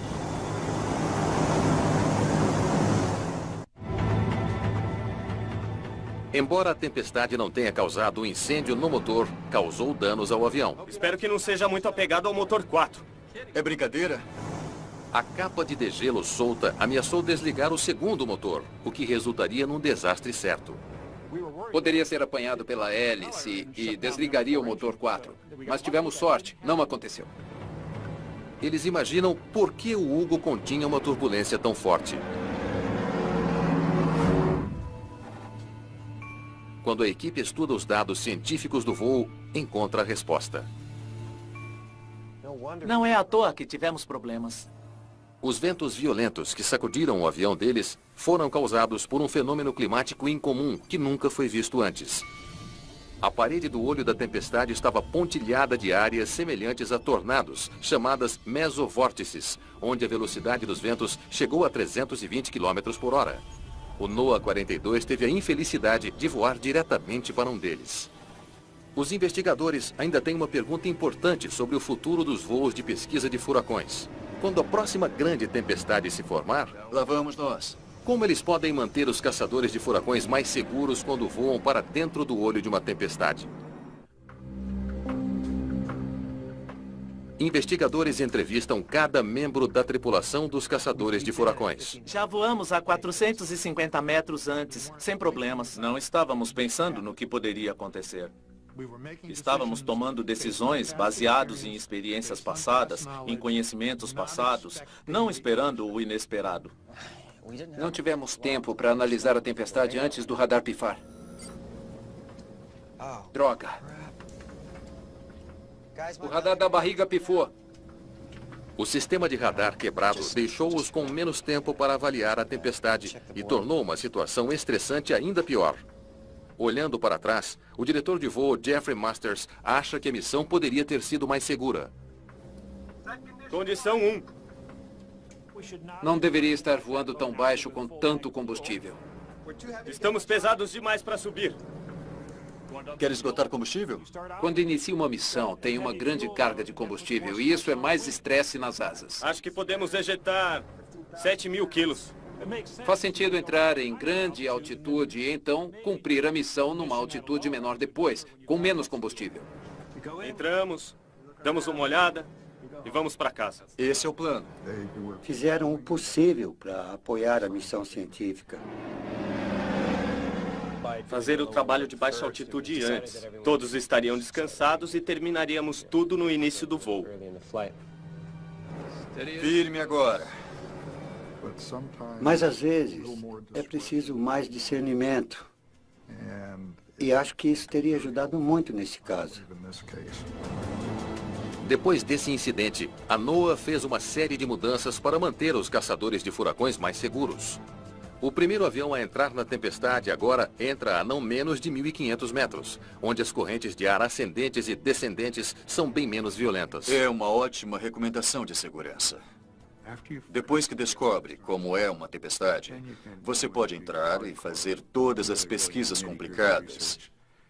Embora a tempestade não tenha causado um incêndio no motor, causou danos ao avião. Espero que não seja muito apegado ao motor 4. É brincadeira? A capa de degelo solta ameaçou desligar o segundo motor, o que resultaria num desastre certo. Poderia ser apanhado pela hélice e desligaria o motor 4. Mas tivemos sorte, não aconteceu. Eles imaginam por que o Hugo continha uma turbulência tão forte. Quando a equipe estuda os dados científicos do voo, encontra a resposta. Não é à toa que tivemos problemas. Os ventos violentos que sacudiram o avião deles foram causados por um fenômeno climático incomum que nunca foi visto antes. A parede do olho da tempestade estava pontilhada de áreas semelhantes a tornados, chamadas mesovórtices, onde a velocidade dos ventos chegou a 320 km por hora. O NOAA 42 teve a infelicidade de voar diretamente para um deles. Os investigadores ainda têm uma pergunta importante sobre o futuro dos voos de pesquisa de furacões. Quando a próxima grande tempestade se formar, lá vamos nós. Como eles podem manter os caçadores de furacões mais seguros quando voam para dentro do olho de uma tempestade? Investigadores entrevistam cada membro da tripulação dos caçadores de furacões. Já voamos a 450 metros antes, sem problemas. Não estávamos pensando no que poderia acontecer. Estávamos tomando decisões baseados em experiências passadas, em conhecimentos passados, não esperando o inesperado. Não tivemos tempo para analisar a tempestade antes do radar pifar. Droga. O radar da barriga pifou. O sistema de radar quebrado deixou-os com menos tempo para avaliar a tempestade e tornou uma situação estressante ainda pior. Olhando para trás, o diretor de voo, Jeffrey Masters, acha que a missão poderia ter sido mais segura. Condição 1. Não deveria estar voando tão baixo com tanto combustível. Estamos pesados demais para subir. Quer esgotar combustível? Quando inicia uma missão, tem uma grande carga de combustível e isso é mais estresse nas asas. Acho que podemos ejetar 7.000 quilos. Faz sentido entrar em grande altitude e então cumprir a missão numa altitude menor depois, com menos combustível. Entramos, damos uma olhada e vamos para casa. Esse é o plano. Fizeram o possível para apoiar a missão científica. Fazer o trabalho de baixa altitude antes. Todos estariam descansados e terminaríamos tudo no início do voo. Firme agora. Mas às vezes é preciso mais discernimento. E acho que isso teria ajudado muito nesse caso. Depois desse incidente, a NOAA fez uma série de mudanças para manter os caçadores de furacões mais seguros. O primeiro avião a entrar na tempestade agora entra a não menos de 1.500 metros, onde as correntes de ar ascendentes e descendentes são bem menos violentas. É uma ótima recomendação de segurança. Depois que descobre como é uma tempestade, você pode entrar e fazer todas as pesquisas complicadas.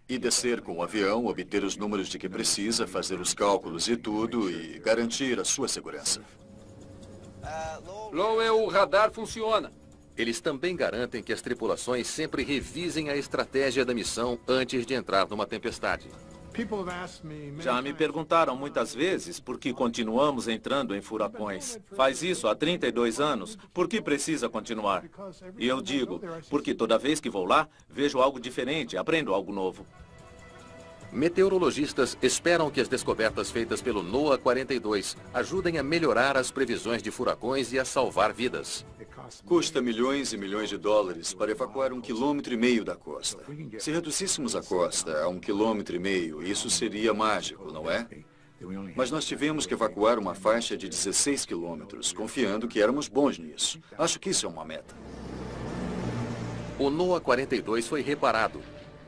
E descer com o avião, obter os números de que precisa, fazer os cálculos e tudo, e garantir a sua segurança. Lowell, o radar funciona. Eles também garantem que as tripulações sempre revisem a estratégia da missão antes de entrar numa tempestade. Já me perguntaram muitas vezes por que continuamos entrando em furacões. Faz isso há 32 anos, por que precisa continuar? E eu digo, porque toda vez que vou lá, vejo algo diferente, aprendo algo novo. Meteorologistas esperam que as descobertas feitas pelo NOAA 42 ajudem a melhorar as previsões de furacões e a salvar vidas. Custa milhões e milhões de dólares para evacuar 1,5 km da costa. Se reduzíssemos a costa a 1,5 km, isso seria mágico, não é? Mas nós tivemos que evacuar uma faixa de 16 quilômetros, confiando que éramos bons nisso. Acho que isso é uma meta. O NOAA 42 foi reparado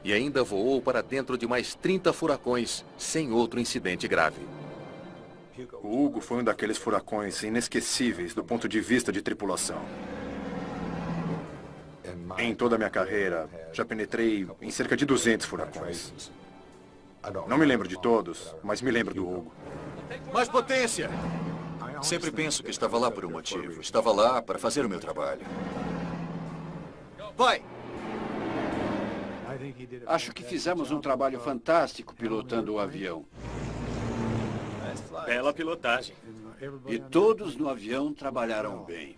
e ainda voou para dentro de mais 30 furacões, sem outro incidente grave. O Hugo foi um daqueles furacões inesquecíveis do ponto de vista de tripulação. Em toda a minha carreira, já penetrei em cerca de 200 furacões. Não me lembro de todos, mas me lembro do Hugo. Mais potência! Sempre penso que estava lá por um motivo. Estava lá para fazer o meu trabalho. Vai! Acho que fizemos um trabalho fantástico pilotando o avião. Bela pilotagem. E todos no avião trabalharam bem.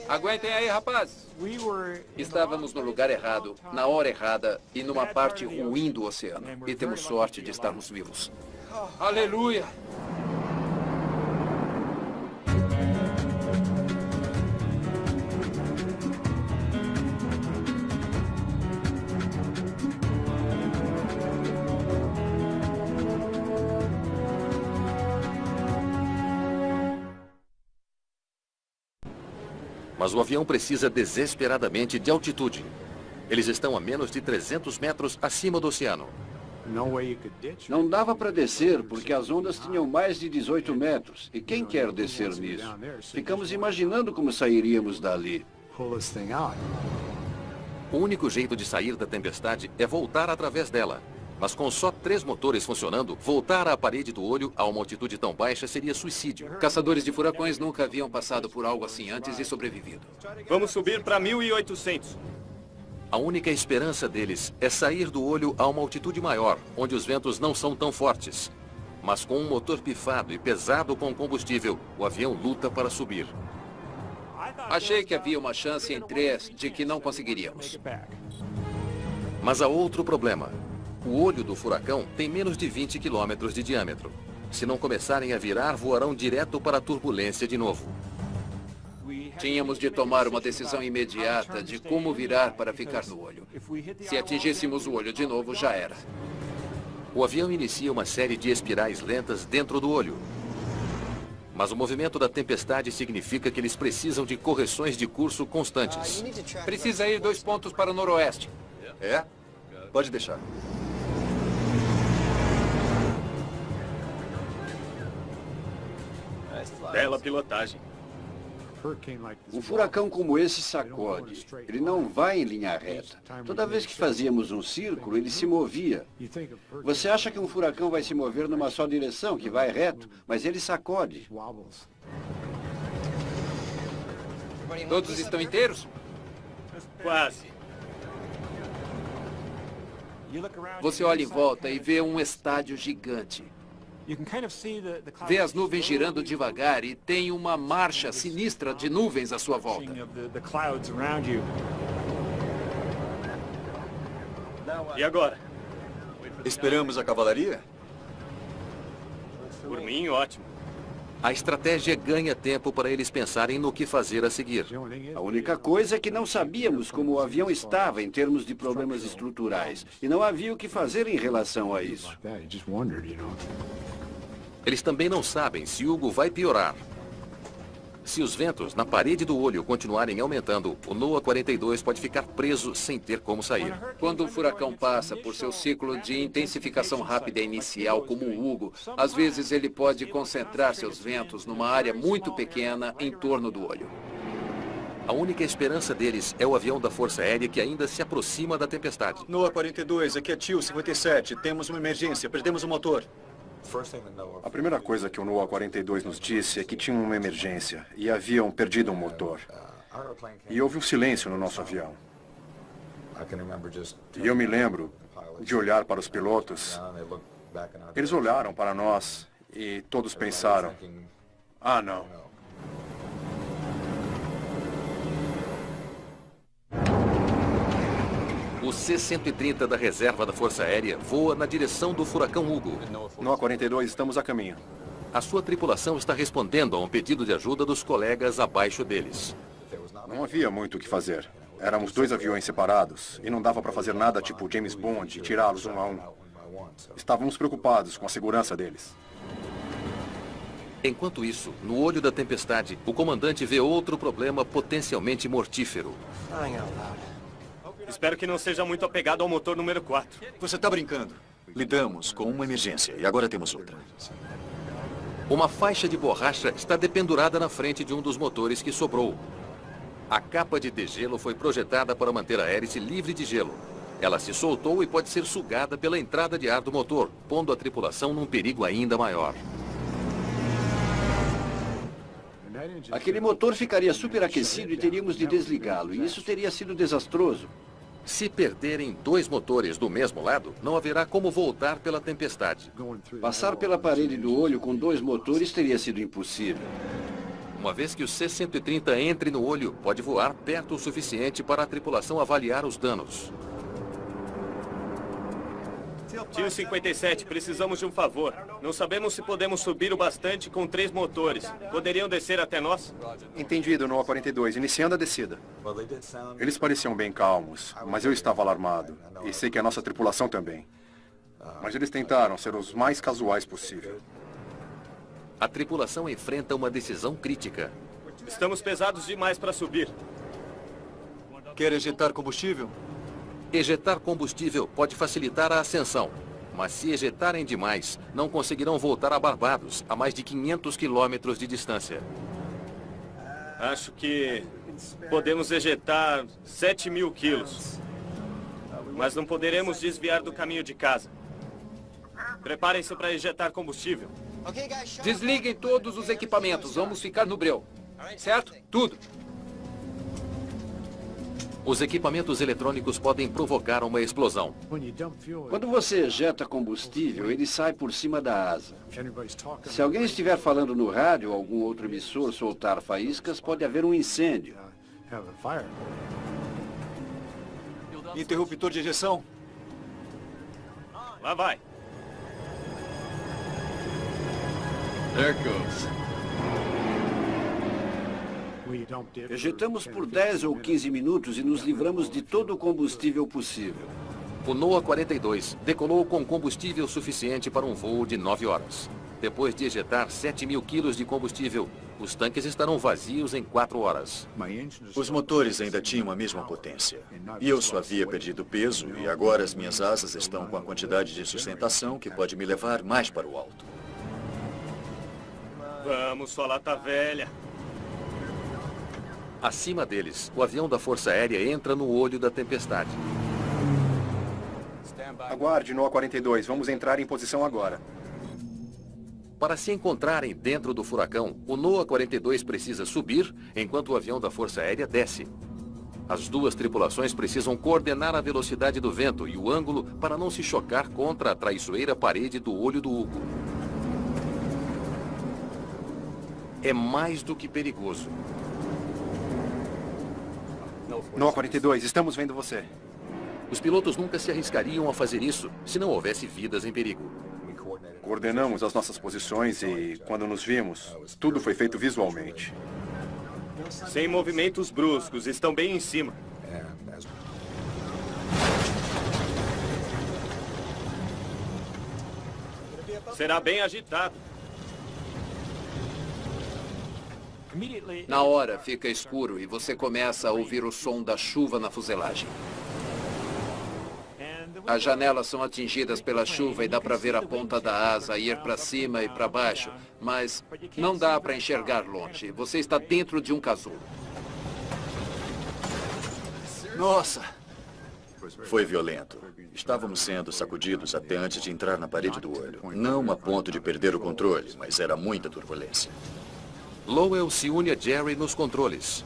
Aguentem aí, rapazes. Estávamos no lugar errado, na hora errada e numa parte ruim do oceano. E temos sorte de estarmos vivos. Aleluia! Mas o avião precisa desesperadamente de altitude. Eles estão a menos de 300 metros acima do oceano. Não dava para descer porque as ondas tinham mais de 18 metros. E quem quer descer nisso? Ficamos imaginando como sairíamos dali. O único jeito de sair da tempestade é voltar através dela. Mas com só 3 motores funcionando, voltar à parede do olho a uma altitude tão baixa seria suicídio. Caçadores de furacões nunca haviam passado por algo assim antes e sobrevivido. Vamos subir para 1.800. A única esperança deles é sair do olho a uma altitude maior, onde os ventos não são tão fortes. Mas com um motor pifado e pesado com combustível, o avião luta para subir. Achei que havia uma chance em 3 de que não conseguiríamos. Mas há outro problema. O olho do furacão tem menos de 20 quilômetros de diâmetro. Se não começarem a virar, voarão direto para a turbulência de novo. Tínhamos de tomar uma decisão imediata de como virar para ficar no olho. Se atingíssemos o olho de novo, já era. O avião inicia uma série de espirais lentas dentro do olho. Mas o movimento da tempestade significa que eles precisam de correções de curso constantes. Precisa ir 2 pontos para o noroeste. É? Pode deixar. Bela pilotagem. Um furacão como esse sacode. Ele não vai em linha reta. Toda vez que fazíamos um círculo, ele se movia. Você acha que um furacão vai se mover numa só direção, que vai reto, mas ele sacode. Todos estão inteiros? Quase. Você olha em volta e vê um estádio gigante. Vê as nuvens girando devagar e tem uma marcha sinistra de nuvens à sua volta. E agora? Esperamos a cavalaria? Por mim, ótimo. A estratégia ganha tempo para eles pensarem no que fazer a seguir. A única coisa é que não sabíamos como o avião estava em termos de problemas estruturais. E não havia o que fazer em relação a isso. Eles também não sabem se Hugo vai piorar. Se os ventos na parede do olho continuarem aumentando, o NOAA 42 pode ficar preso sem ter como sair. Quando um furacão passa por seu ciclo de intensificação rápida inicial, como o Hugo, às vezes ele pode concentrar seus ventos numa área muito pequena em torno do olho. A única esperança deles é o avião da Força Aérea que ainda se aproxima da tempestade. NOAA 42, aqui é TIL 57. Temos uma emergência, perdemos o motor. A primeira coisa que o NOAA 42 nos disse é que tinha uma emergência e haviam perdido um motor. E houve um silêncio no nosso avião. E eu me lembro de olhar para os pilotos. Eles olharam para nós e todos pensaram, ah, não. O C-130 da reserva da Força Aérea voa na direção do furacão Hugo. NOAA 42, estamos a caminho. A sua tripulação está respondendo a um pedido de ajuda dos colegas abaixo deles. Não havia muito o que fazer. Éramos 2 aviões separados e não dava para fazer nada tipo James Bond e tirá-los um a um. Estávamos preocupados com a segurança deles. Enquanto isso, no olho da tempestade, o comandante vê outro problema potencialmente mortífero. Espero que não seja muito apegado ao motor número 4. Você está brincando. Lidamos com uma emergência e agora temos outra. Uma faixa de borracha está dependurada na frente de um dos motores que sobrou. A capa de degelo foi projetada para manter a hélice livre de gelo. Ela se soltou e pode ser sugada pela entrada de ar do motor, pondo a tripulação num perigo ainda maior. Aquele motor ficaria superaquecido e teríamos de desligá-lo, e isso teria sido desastroso. Se perderem 2 motores do mesmo lado, não haverá como voltar pela tempestade. Passar pela parede do olho com 2 motores teria sido impossível. Uma vez que o C-130 entre no olho, pode voar perto o suficiente para a tripulação avaliar os danos. TIL 57, precisamos de um favor. Não sabemos se podemos subir o bastante com 3 motores. Poderiam descer até nós? Entendido, NOAA 42, iniciando a descida. Eles pareciam bem calmos, mas eu estava alarmado. E sei que a nossa tripulação também. Mas eles tentaram ser os mais casuais possível. A tripulação enfrenta uma decisão crítica. Estamos pesados demais para subir. Quer ejetar combustível? Ejetar combustível pode facilitar a ascensão. Mas se ejetarem demais, não conseguirão voltar a Barbados, a mais de 500 quilômetros de distância. Acho que podemos ejetar 7.000 quilos. Mas não poderemos desviar do caminho de casa. Preparem-se para ejetar combustível. Desliguem todos os equipamentos. Vamos ficar no breu. Certo? Tudo. Os equipamentos eletrônicos podem provocar uma explosão. Quando você ejeta combustível, ele sai por cima da asa. Se alguém estiver falando no rádio ou algum outro emissor soltar faíscas, pode haver um incêndio. Interruptor de ejeção. Lá vai. There goes. Ejetamos por 10 ou 15 minutos e nos livramos de todo o combustível possível. O NOAA 42 decolou com combustível suficiente para um voo de 9 horas. Depois de ejetar 7.000 quilos de combustível, os tanques estarão vazios em 4 horas. Os motores ainda tinham a mesma potência. E eu só havia perdido peso e agora as minhas asas estão com a quantidade de sustentação que pode me levar mais para o alto. Vamos, sua lata velha. Acima deles, o avião da Força Aérea entra no olho da tempestade. Aguarde, NOAA 42. Vamos entrar em posição agora. Para se encontrarem dentro do furacão, o NOAA 42 precisa subir, enquanto o avião da Força Aérea desce. As duas tripulações precisam coordenar a velocidade do vento e o ângulo para não se chocar contra a traiçoeira parede do olho do Hugo. É mais do que perigoso. NOAA 42, estamos vendo você. Os pilotos nunca se arriscariam a fazer isso se não houvesse vidas em perigo. Coordenamos as nossas posições e, quando nos vimos, tudo foi feito visualmente. Sem movimentos bruscos, estão bem em cima. Será bem agitado. Na hora fica escuro e você começa a ouvir o som da chuva na fuselagem. As janelas são atingidas pela chuva e dá para ver a ponta da asa ir para cima e para baixo, mas não dá para enxergar longe. Você está dentro de um casulo. Nossa! Foi violento. Estávamos sendo sacudidos até antes de entrar na parede do olho. Não a ponto de perder o controle, mas era muita turbulência. Lowell se une a Jerry nos controles.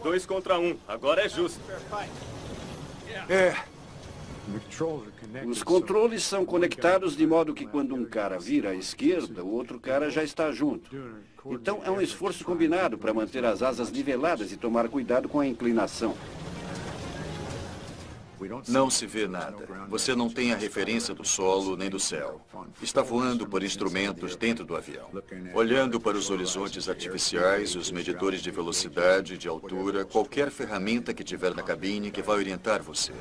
2 contra 1. Agora é justo. Os controles são conectados de modo que quando um cara vira à esquerda, o outro cara já está junto. Então é um esforço combinado para manter as asas niveladas e tomar cuidado com a inclinação. Não se vê nada. Você não tem a referência do solo nem do céu. Está voando por instrumentos dentro do avião. Olhando para os horizontes artificiais, os medidores de velocidade, de altura, qualquer ferramenta que tiver na cabine que vai orientar você.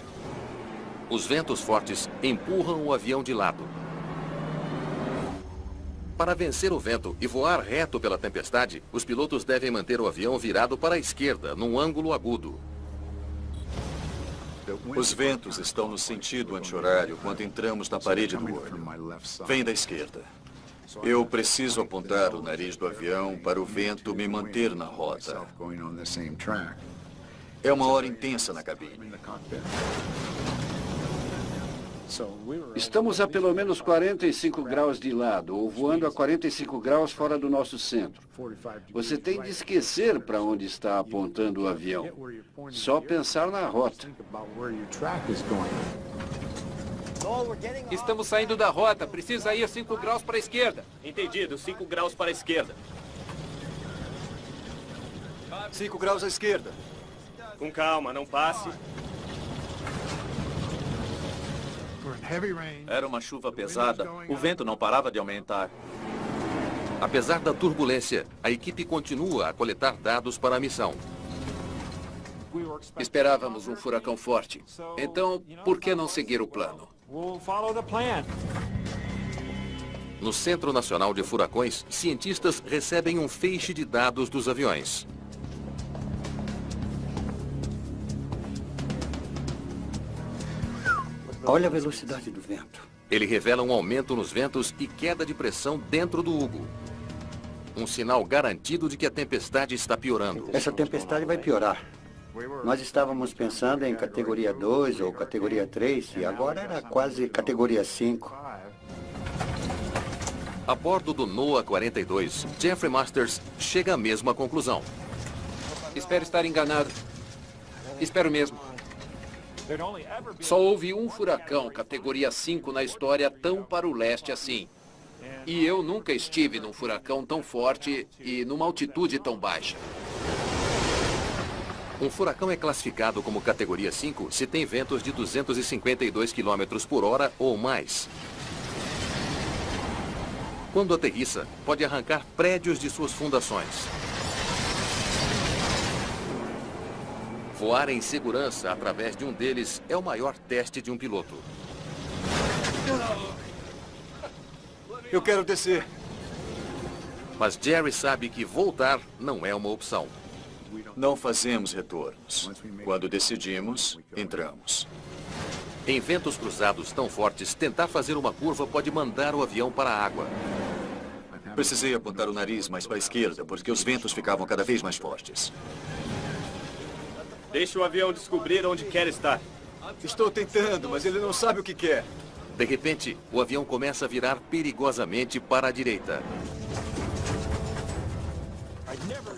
Os ventos fortes empurram o avião de lado. Para vencer o vento e voar reto pela tempestade, os pilotos devem manter o avião virado para a esquerda, num ângulo agudo. Os ventos estão no sentido anti-horário quando entramos na parede do olho. Vem da esquerda. Eu preciso apontar o nariz do avião para o vento me manter na rota. É uma hora intensa na cabine. Estamos a pelo menos 45 graus de lado, ou voando a 45 graus fora do nosso centro. Você tem de esquecer para onde está apontando o avião. Só pensar na rota. Estamos saindo da rota. Precisa ir 5 graus para a esquerda. Entendido. 5 graus para a esquerda. 5 graus à esquerda. Com calma, não passe. Era uma chuva pesada. O vento não parava de aumentar. Apesar da turbulência, a equipe continua a coletar dados para a missão. Esperávamos um furacão forte. Então, por que não seguir o plano? No Centro Nacional de Furacões, cientistas recebem um feixe de dados dos aviões. Olha a velocidade do vento. Ele revela um aumento nos ventos e queda de pressão dentro do Hugo. Um sinal garantido de que a tempestade está piorando. Essa tempestade vai piorar. Nós estávamos pensando em categoria 2 ou categoria 3 e agora era quase categoria 5. A bordo do NOAA 42, Jeffrey Masters chega à mesma conclusão. Espero estar enganado. Espero mesmo. Só houve um furacão categoria 5 na história tão para o leste assim. E eu nunca estive num furacão tão forte e numa altitude tão baixa. Um furacão é classificado como categoria 5 se tem ventos de 252 km por hora ou mais. Quando aterrissa, pode arrancar prédios de suas fundações. Voar em segurança através de um deles é o maior teste de um piloto. Eu quero descer. Mas Jerry sabe que voltar não é uma opção. Não fazemos retornos. Quando decidimos, entramos. Em ventos cruzados tão fortes, tentar fazer uma curva pode mandar o avião para a água. Precisei apontar o nariz mais para a esquerda, porque os ventos ficavam cada vez mais fortes. Deixe o avião descobrir onde quer estar. Estou tentando, mas ele não sabe o que quer. De repente, o avião começa a virar perigosamente para a direita.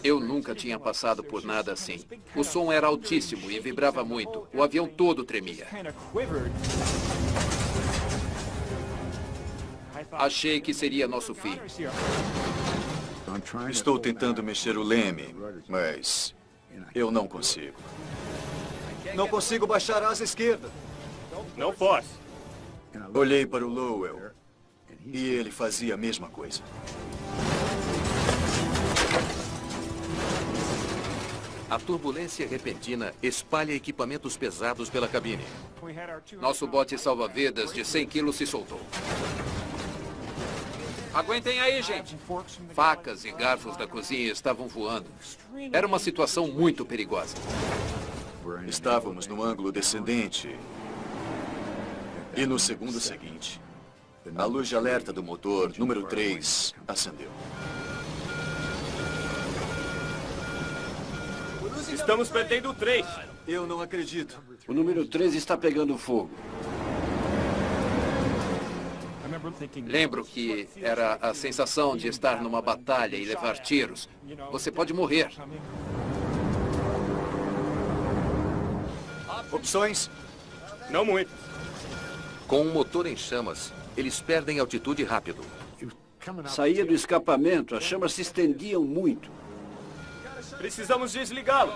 Eu nunca tinha passado por nada assim. O som era altíssimo e vibrava muito. O avião todo tremia. Achei que seria nosso fim. Estou tentando mexer o leme, mas eu não consigo. Não consigo baixar a asa esquerda. Não force. Olhei para o Lowell e ele fazia a mesma coisa. A turbulência repentina espalha equipamentos pesados pela cabine. Nosso bote salva-vidas de 100 quilos se soltou. Aguentem aí, gente. Facas e garfos da cozinha estavam voando. Era uma situação muito perigosa. Estávamos no ângulo descendente. E no segundo seguinte, a luz de alerta do motor, número 3, acendeu. Estamos perdendo o 3. Eu não acredito. O número 3 está pegando fogo. Lembro que era a sensação de estar numa batalha e levar tiros. Você pode morrer. Opções? Não muito. Com o motor em chamas, eles perdem altitude rápido. Saía do escapamento, as chamas se estendiam muito. Precisamos desligá-lo.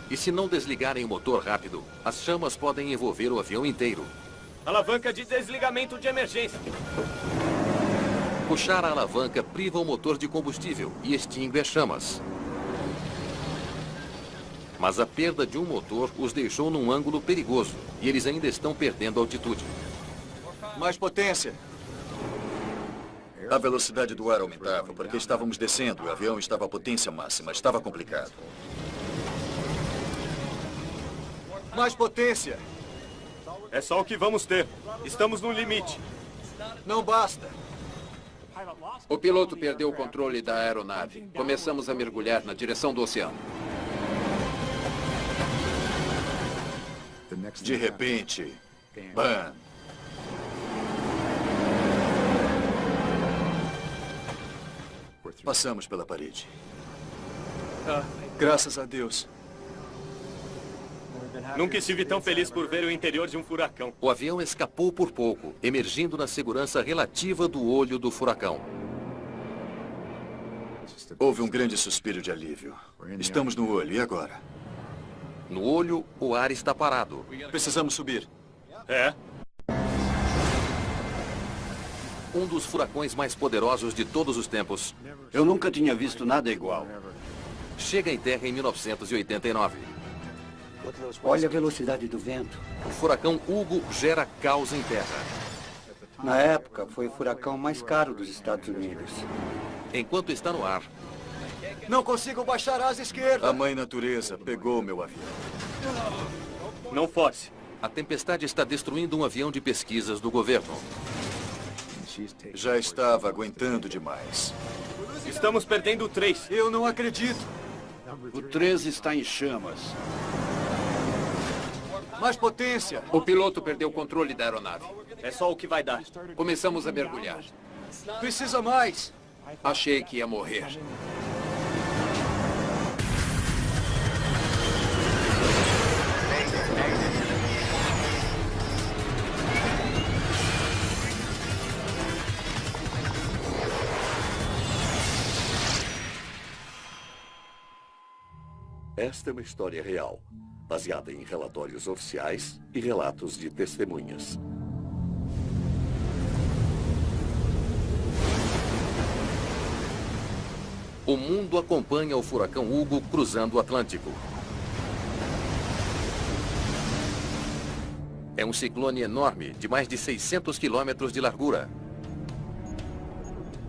E se não desligarem o motor rápido, as chamas podem envolver o avião inteiro. Alavanca de desligamento de emergência. Puxar a alavanca priva o motor de combustível e extingue as chamas. Mas a perda de um motor os deixou num ângulo perigoso e eles ainda estão perdendo altitude. Mais potência. A velocidade do ar aumentava porque estávamos descendo e o avião estava à potência máxima. Estava complicado. Mais potência. É só o que vamos ter. Estamos no limite. Não basta. O piloto perdeu o controle da aeronave. Começamos a mergulhar na direção do oceano. De repente, bam! Passamos pela parede. Graças a Deus. Nunca estive tão feliz por ver o interior de um furacão. O avião escapou por pouco, emergindo na segurança relativa do olho do furacão. Houve um grande suspiro de alívio. Estamos no olho, e agora? No olho, o ar está parado. Precisamos subir. É? Um dos furacões mais poderosos de todos os tempos. Eu nunca tinha visto nada igual. Chega em terra em 1989. Olha a velocidade do vento. O furacão Hugo gera caos em terra. Na época, foi o furacão mais caro dos Estados Unidos. Enquanto está no ar, não consigo baixar a asa esquerda. A mãe natureza pegou meu avião. Não force. A tempestade está destruindo um avião de pesquisas do governo. Já estava aguentando demais. Estamos perdendo o 3. Eu não acredito. O 3 está em chamas. Mais potência. O piloto perdeu o controle da aeronave. É só o que vai dar. Começamos a mergulhar. Precisa mais. Achei que ia morrer. Esta é uma história real, baseada em relatórios oficiais e relatos de testemunhas. O mundo acompanha o furacão Hugo cruzando o Atlântico. É um ciclone enorme, de mais de 600 quilômetros de largura.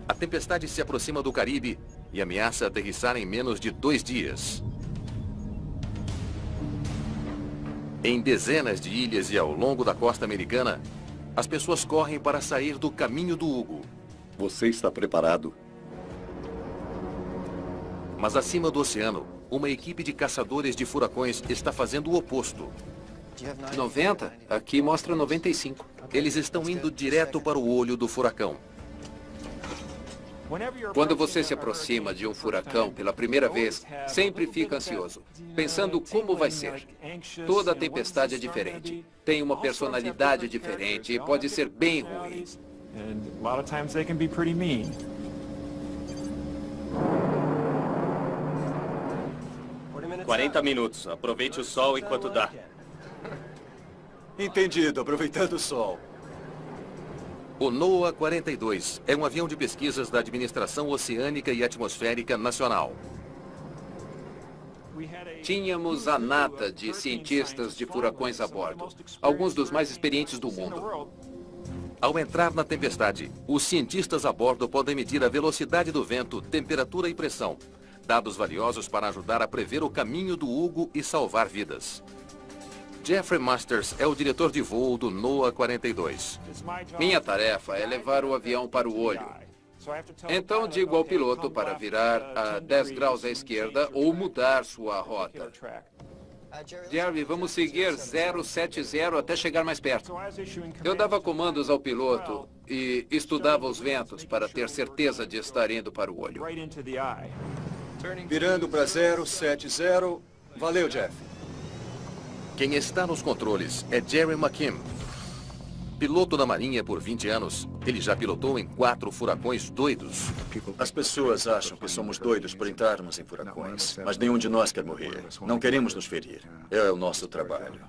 A tempestade se aproxima do Caribe e ameaça aterrissar em menos de 2 dias. Em dezenas de ilhas e ao longo da costa americana, as pessoas correm para sair do caminho do Hugo. Você está preparado? Mas acima do oceano, uma equipe de caçadores de furacões está fazendo o oposto. 90? Aqui mostra 95. Eles estão indo direto para o olho do furacão. Quando você se aproxima de um furacão pela primeira vez, sempre fica ansioso, pensando como vai ser. Toda tempestade é diferente, tem uma personalidade diferente e pode ser bem ruim. 40 minutos. Aproveite o sol enquanto dá. Entendido, aproveitando o sol. O NOAA 42 é um avião de pesquisas da Administração Oceânica e Atmosférica Nacional. Tínhamos a nata de cientistas de furacões a bordo, alguns dos mais experientes do mundo. Ao entrar na tempestade, os cientistas a bordo podem medir a velocidade do vento, temperatura e pressão, dados valiosos para ajudar a prever o caminho do Hugo e salvar vidas. Jeffrey Masters é o diretor de voo do NOAA 42. Minha tarefa é levar o avião para o olho. Então digo ao piloto para virar a 10 graus à esquerda ou mudar sua rota. Jerry, vamos seguir 070 até chegar mais perto. Eu dava comandos ao piloto e estudava os ventos para ter certeza de estar indo para o olho. Virando para 070. Valeu, Jeff. Quem está nos controles é Jerry McKim. Piloto da Marinha por 20 anos, ele já pilotou em 4 furacões doidos. As pessoas acham que somos doidos por entrarmos em furacões, mas nenhum de nós quer morrer. Não queremos nos ferir. É o nosso trabalho.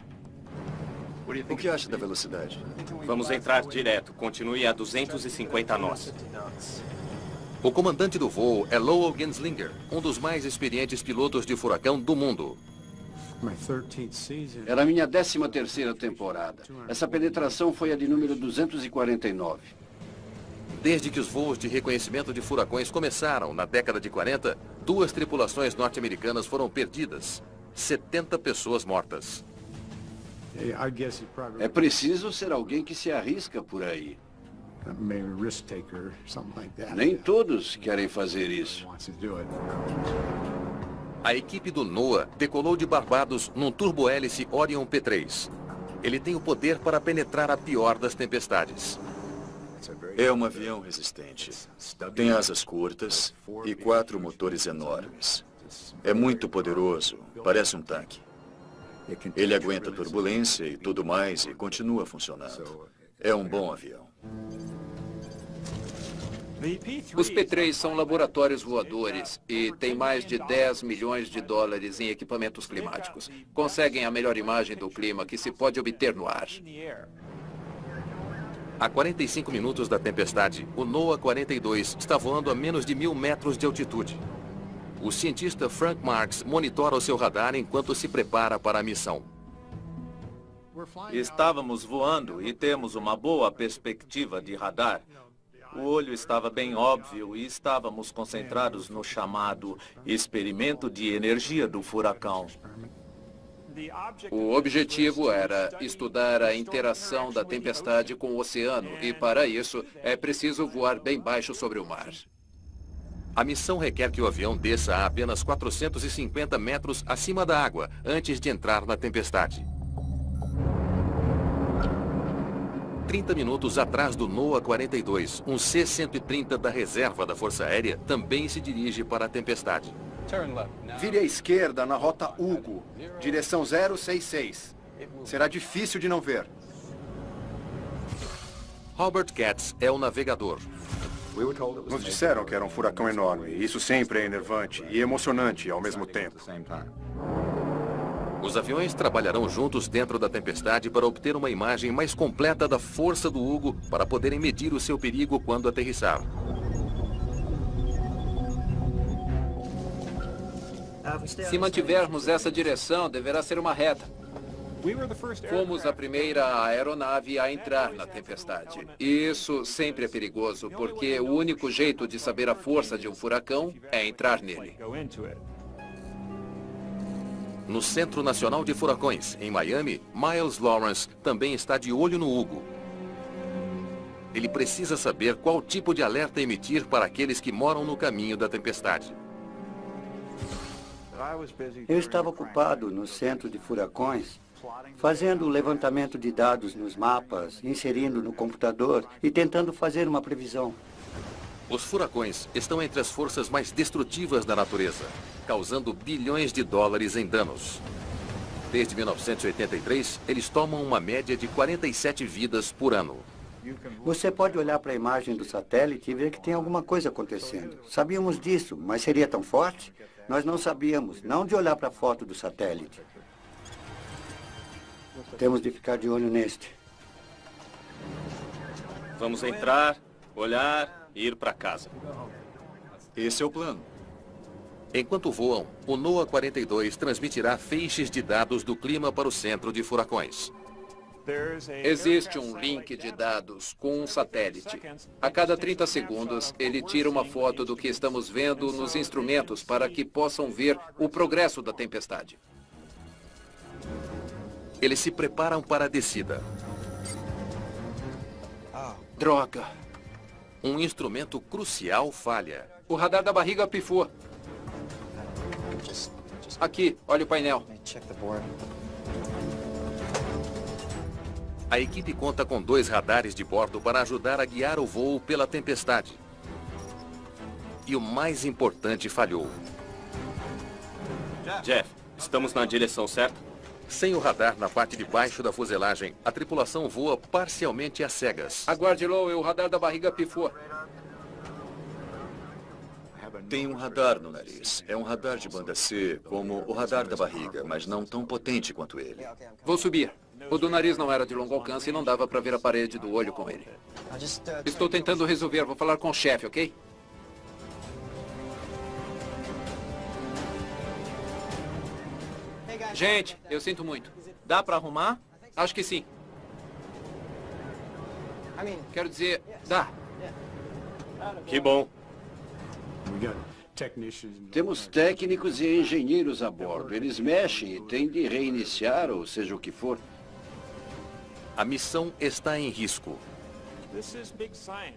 O que acha da velocidade? Vamos entrar direto. Continue a 250 nós. O comandante do voo é Lowell Genslinger, um dos mais experientes pilotos de furacão do mundo. Era a minha 13ª temporada. Essa penetração foi a de número 249. Desde que os voos de reconhecimento de furacões começaram na década de 40, 2 tripulações norte-americanas foram perdidas. 70 pessoas mortas. É preciso ser alguém que se arrisca por aí. Nem todos querem fazer isso. A equipe do NOAA decolou de Barbados num turbohélice Orion P3. Ele tem o poder para penetrar a pior das tempestades. É um avião resistente. Tem asas curtas e 4 motores enormes. É muito poderoso, parece um tanque. Ele aguenta turbulência e tudo mais e continua funcionando. É um bom avião. Os P3 são laboratórios voadores e têm mais de 10 milhões de dólares em equipamentos climáticos. Conseguem a melhor imagem do clima que se pode obter no ar. A 45 minutos da tempestade, o NOAA 42 está voando a menos de 1.000 metros de altitude. O cientista Frank Marks monitora o seu radar enquanto se prepara para a missão. Estávamos voando e temos uma boa perspectiva de radar. O olho estava bem óbvio e estávamos concentrados no chamado experimento de energia do furacão. O objetivo era estudar a interação da tempestade com o oceano e, para isso, é preciso voar bem baixo sobre o mar. A missão requer que o avião desça a apenas 450 metros acima da água antes de entrar na tempestade. 30 minutos atrás do NOAA 42, um C-130 da reserva da Força Aérea também se dirige para a tempestade. Vire à esquerda na rota Hugo, direção 066. Será difícil de não ver. Robert Katz é o navegador. Nos disseram que era um furacão enorme. Isso sempre é enervante e emocionante ao mesmo tempo. Os aviões trabalharão juntos dentro da tempestade para obter uma imagem mais completa da força do Hugo para poderem medir o seu perigo quando aterrissar. Se mantivermos essa direção, deverá ser uma reta. Fomos a primeira aeronave a entrar na tempestade. Isso sempre é perigoso, porque o único jeito de saber a força de um furacão é entrar nele. No Centro Nacional de Furacões, em Miami, Miles Lawrence também está de olho no Hugo. Ele precisa saber qual tipo de alerta emitir para aqueles que moram no caminho da tempestade. Eu estava ocupado no Centro de Furacões, fazendo o levantamento de dados nos mapas, inserindo no computador e tentando fazer uma previsão. Os furacões estão entre as forças mais destrutivas da natureza, causando bilhões de dólares em danos. Desde 1983, eles tomam uma média de 47 vidas por ano. Você pode olhar para a imagem do satélite e ver que tem alguma coisa acontecendo. Sabíamos disso, mas seria tão forte? Nós não sabíamos, não de olhar para a foto do satélite. Temos de ficar de olho neste. Vamos entrar, olhar e ir para casa. Esse é o plano. Enquanto voam, o NOAA 42 transmitirá feixes de dados do clima para o centro de furacões. Existe um link de dados com um satélite. A cada 30 segundos, ele tira uma foto do que estamos vendo nos instrumentos para que possam ver o progresso da tempestade. Eles se preparam para a descida. Droga! Um instrumento crucial falha. O radar da barriga pifou. Aqui, olha o painel. A equipe conta com 2 radares de bordo para ajudar a guiar o voo pela tempestade. E o mais importante falhou. Jeff, estamos na direção certa? Sem o radar na parte de baixo da fuselagem, a tripulação voa parcialmente às cegas. Aguarde, Lowell, o radar da barriga pifou. Tem um radar no nariz. É um radar de banda C, como o radar da barriga, mas não tão potente quanto ele. Vou subir. O do nariz não era de longo alcance e não dava para ver a parede do olho com ele. Estou tentando resolver. Vou falar com o chefe, ok? Gente, eu sinto muito. Dá para arrumar? Acho que sim. Quero dizer, dá. Que bom. Temos técnicos e engenheiros a bordo. Eles mexem e têm de reiniciar, ou seja o que for. A missão está em risco.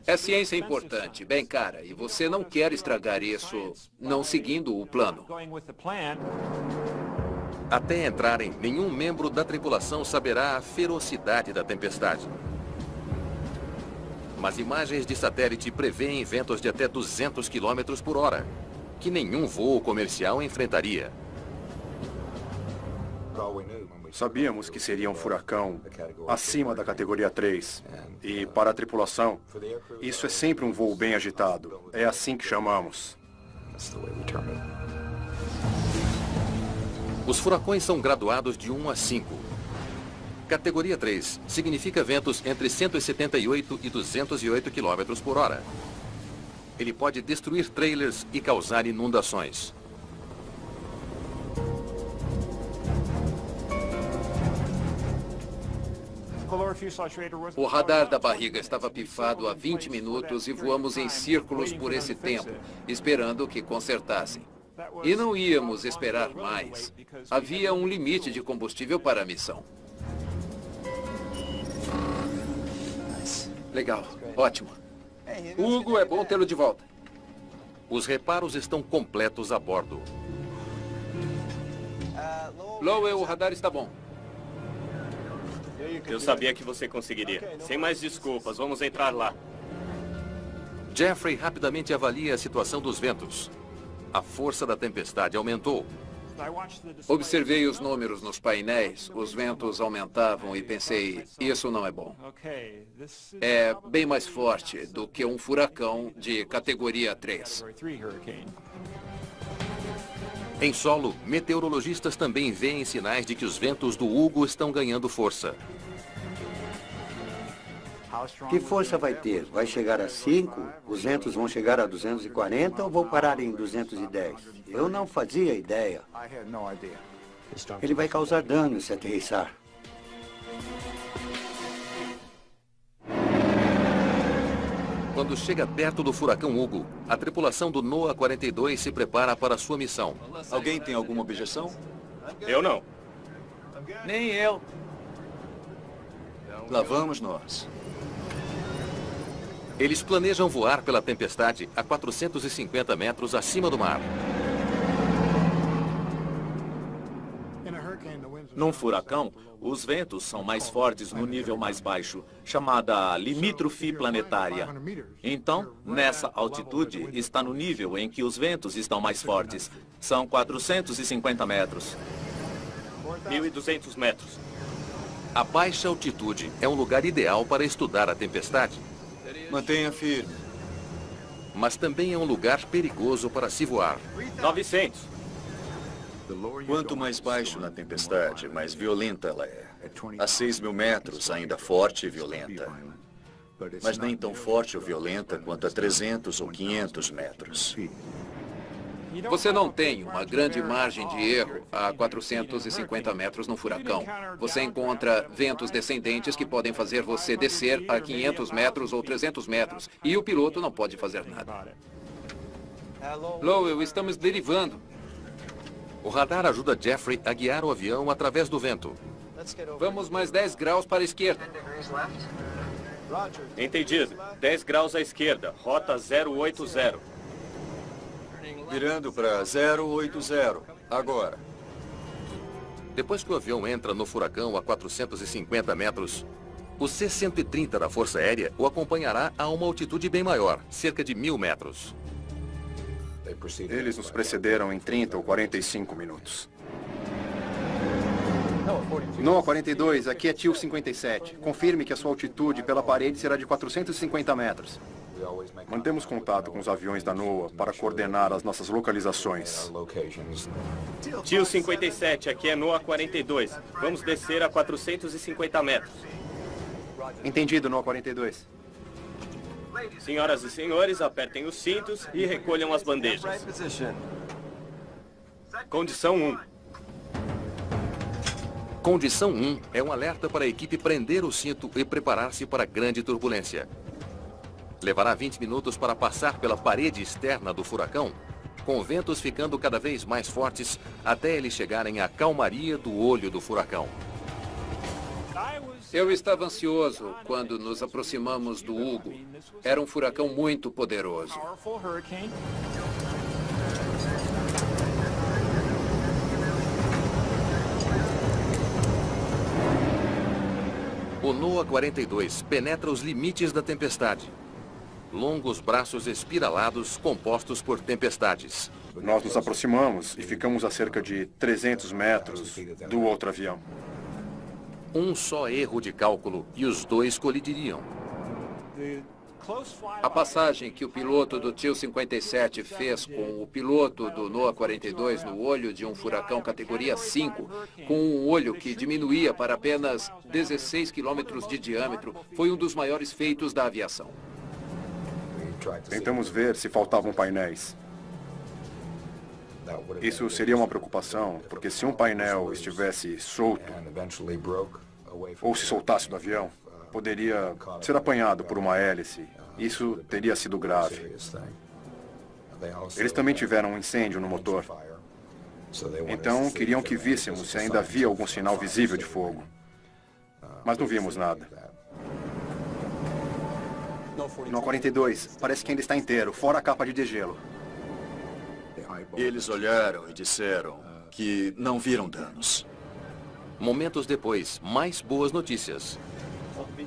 É ciência importante, bem cara, e você não quer estragar isso não seguindo o plano. Até entrarem, nenhum membro da tripulação saberá a ferocidade da tempestade. Mas imagens de satélite prevêem ventos de até 200 km por hora, que nenhum voo comercial enfrentaria. Sabíamos que seria um furacão acima da categoria 3. E para a tripulação, isso é sempre um voo bem agitado. É assim que chamamos. Os furacões são graduados de 1 a 5. Categoria 3 significa ventos entre 178 e 208 km por hora. Ele pode destruir trailers e causar inundações. O radar da barriga estava pifado há 20 minutos e voamos em círculos por esse tempo, esperando que consertassem. E não íamos esperar mais. Havia um limite de combustível para a missão. Legal, ótimo. Hugo, é bom tê-lo de volta. Os reparos estão completos a bordo. Lowell, o radar está bom. Eu sabia que você conseguiria. Sem mais desculpas, vamos entrar lá. Jeffrey rapidamente avalia a situação dos ventos. A força da tempestade aumentou Observei os números nos painéis, os ventos aumentavam e pensei, isso não é bom. É bem mais forte do que um furacão de categoria 3. Em solo, meteorologistas também veem sinais de que os ventos do Hugo estão ganhando força. Que força vai ter? Vai chegar a 5? Os ventos vão chegar a 240 ou vou parar em 210? Eu não fazia ideia. Ele vai causar dano se aterrissar. Quando chega perto do furacão Hugo, a tripulação do NOAA 42 se prepara para sua missão. Alguém tem alguma objeção? Eu não. Nem eu. Lá vamos nós. Eles planejam voar pela tempestade a 450 metros acima do mar. Num furacão, os ventos são mais fortes no nível mais baixo, chamada limítrofe planetária. Então, nessa altitude, está no nível em que os ventos estão mais fortes. São 450 metros. 1.200 metros. A baixa altitude é um lugar ideal para estudar a tempestade. Mantenha firme. Mas também é um lugar perigoso para se voar. 900. Quanto mais baixo na tempestade, mais violenta ela é. A 6.000 metros, ainda forte e violenta. Mas nem tão forte ou violenta quanto a 300 ou 500 metros. Você não tem uma grande margem de erro a 450 metros no furacão. Você encontra ventos descendentes que podem fazer você descer a 500 metros ou 300 metros. E o piloto não pode fazer nada. Lowell, estamos derivando. O radar ajuda Jeffrey a guiar o avião através do vento. Vamos mais 10 graus para a esquerda. Entendido. 10 graus à esquerda. Rota 080. Virando para 080. Agora. Depois que o avião entra no furacão a 450 metros, o C-130 da Força Aérea o acompanhará a uma altitude bem maior, cerca de 1.000 metros. Eles nos precederam em 30 ou 45 minutos. NOAA 42, aqui é TIL 57. Confirme que a sua altitude pela parede será de 450 metros. Mantemos contato com os aviões da NOAA para coordenar as nossas localizações. TIL 57, aqui é NOAA 42. Vamos descer a 450 metros. Entendido, NOAA 42. Senhoras e senhores, apertem os cintos e recolham as bandejas. Condição 1. Condição 1 é um alerta para a equipe prender o cinto e preparar-se para grande turbulência. Levará 20 minutos para passar pela parede externa do furacão, com ventos ficando cada vez mais fortes até eles chegarem à calmaria do olho do furacão. Eu estava ansioso quando nos aproximamos do Hugo. Era um furacão muito poderoso. O NOAA 42 penetra os limites da tempestade. Longos braços espiralados compostos por tempestades. Nós nos aproximamos e ficamos a cerca de 300 metros do outro avião. Um só erro de cálculo e os dois colidiriam. A passagem que o piloto do TIL 57 fez com o piloto do NOAA 42 no olho de um furacão categoria 5, com um olho que diminuía para apenas 16 quilômetros de diâmetro, foi um dos maiores feitos da aviação. Tentamos ver se faltavam painéis. Isso seria uma preocupação, porque se um painel estivesse solto, ou se soltasse do avião, poderia ser apanhado por uma hélice. Isso teria sido grave. Eles também tiveram um incêndio no motor. Então, queriam que víssemos se ainda havia algum sinal visível de fogo. Mas não vimos nada. No 42, parece que ainda está inteiro, fora a capa de degelo. Eles olharam e disseram que não viram danos. Momentos depois, mais boas notícias.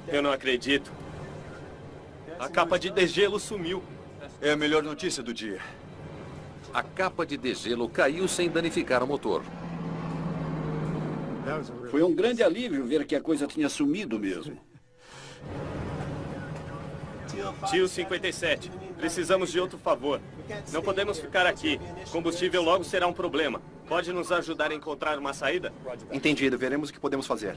Eu não acredito. A capa de degelo sumiu. É a melhor notícia do dia. A capa de degelo caiu sem danificar o motor. Foi um grande alívio ver que a coisa tinha sumido mesmo. Tio 57, precisamos de outro favor. Não podemos ficar aqui. Combustível logo será um problema. Pode nos ajudar a encontrar uma saída? Entendido. Veremos o que podemos fazer.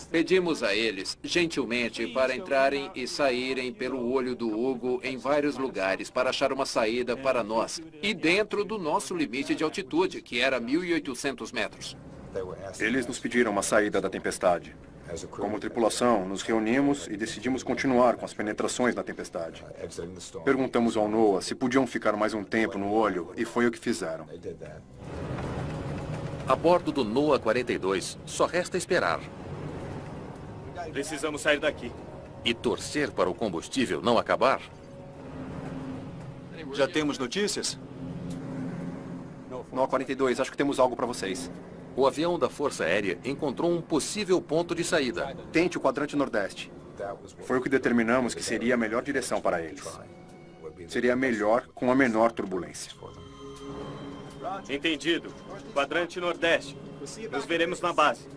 Pedimos a eles, gentilmente, para entrarem e saírem pelo olho do Hugo em vários lugares para achar uma saída para nós. E dentro do nosso limite de altitude, que era 1.800 metros. Eles nos pediram uma saída da tempestade. Como tripulação, nos reunimos e decidimos continuar com as penetrações na tempestade. Perguntamos ao NOAA se podiam ficar mais um tempo no olho e foi o que fizeram. A bordo do NOAA 42, só resta esperar. Precisamos sair daqui. E torcer para o combustível não acabar? Já temos notícias? NOAA 42, acho que temos algo para vocês. O avião da Força Aérea encontrou um possível ponto de saída. Tente o quadrante nordeste. Foi o que determinamos que seria a melhor direção para eles. Seria melhor com a menor turbulência. Entendido. Quadrante nordeste. Nos veremos na base.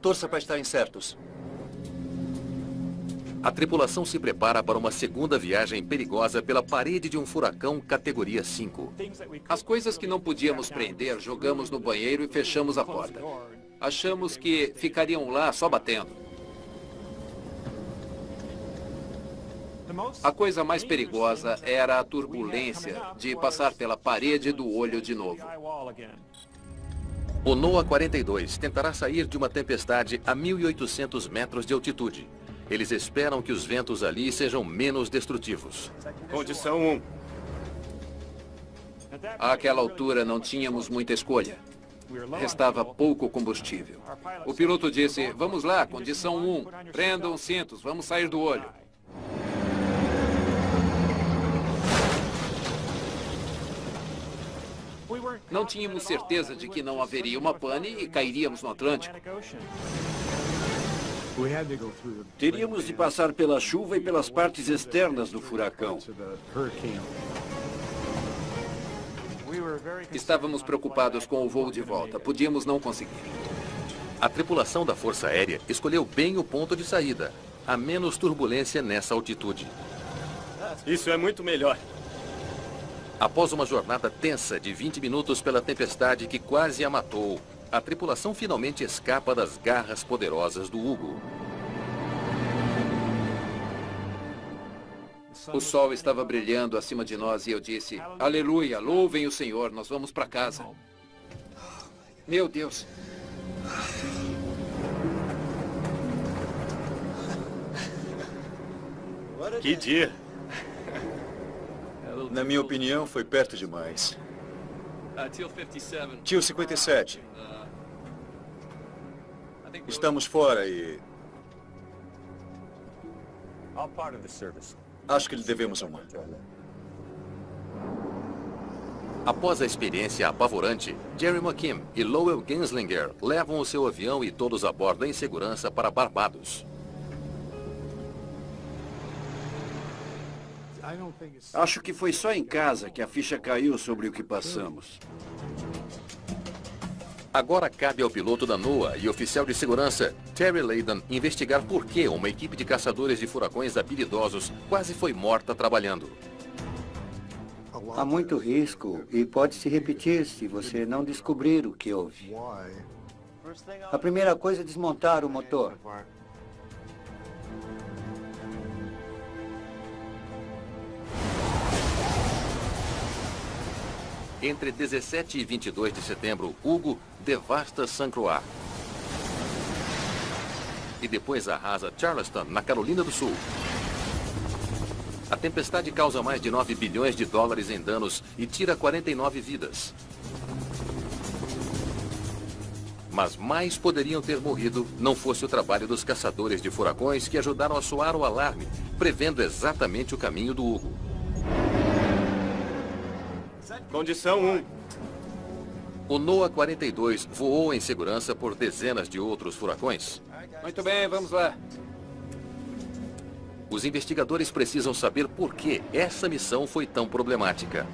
Torça para estarem certos. A tripulação se prepara para uma segunda viagem perigosa pela parede de um furacão categoria 5. As coisas que não podíamos prender, jogamos no banheiro e fechamos a porta. Achamos que ficariam lá só batendo. A coisa mais perigosa era a turbulência de passar pela parede do olho de novo. O NOAA 42 tentará sair de uma tempestade a 1.800 metros de altitude. Eles esperam que os ventos ali sejam menos destrutivos. Condição 1. Àquela altura não tínhamos muita escolha. Restava pouco combustível. O piloto disse, vamos lá, condição 1. Prendam os cintos, vamos sair do olho. Não tínhamos certeza de que não haveria uma pane e cairíamos no Atlântico. Teríamos de passar pela chuva e pelas partes externas do furacão. Estávamos preocupados com o voo de volta. Podíamos não conseguir. A tripulação da Força Aérea escolheu bem o ponto de saída. Há menos turbulência nessa altitude. Isso é muito melhor. Após uma jornada tensa de 20 minutos pela tempestade que quase a matou, a tripulação finalmente escapa das garras poderosas do Hugo. O sol estava brilhando acima de nós e eu disse, aleluia, louvem o Senhor, nós vamos para casa. Meu Deus. Que dia. Na minha opinião, foi perto demais. Tio 57. Estamos fora e... acho que lhe devemos uma. Após a experiência apavorante, Jerry McKim e Lowell Genslinger levam o seu avião e todos a bordo em segurança para Barbados. Acho que foi só em casa que a ficha caiu sobre o que passamos. Agora cabe ao piloto da NOAA e oficial de segurança, Terry Leyden, investigar por que uma equipe de caçadores de furacões habilidosos quase foi morta trabalhando. Há muito risco e pode se repetir se você não descobrir o que houve. A primeira coisa é desmontar o motor. Entre 17 e 22 de setembro, Hugo devasta St. Croix. E depois arrasa Charleston, na Carolina do Sul. A tempestade causa mais de 9 bilhões de dólares em danos e tira 49 vidas. Mas mais poderiam ter morrido não fosse o trabalho dos caçadores de furacões que ajudaram a soar o alarme, prevendo exatamente o caminho do Hugo. Condição 1. O NOAA 42 voou em segurança por dezenas de outros furacões. Muito bem, vamos lá. Os investigadores precisam saber por que essa missão foi tão problemática.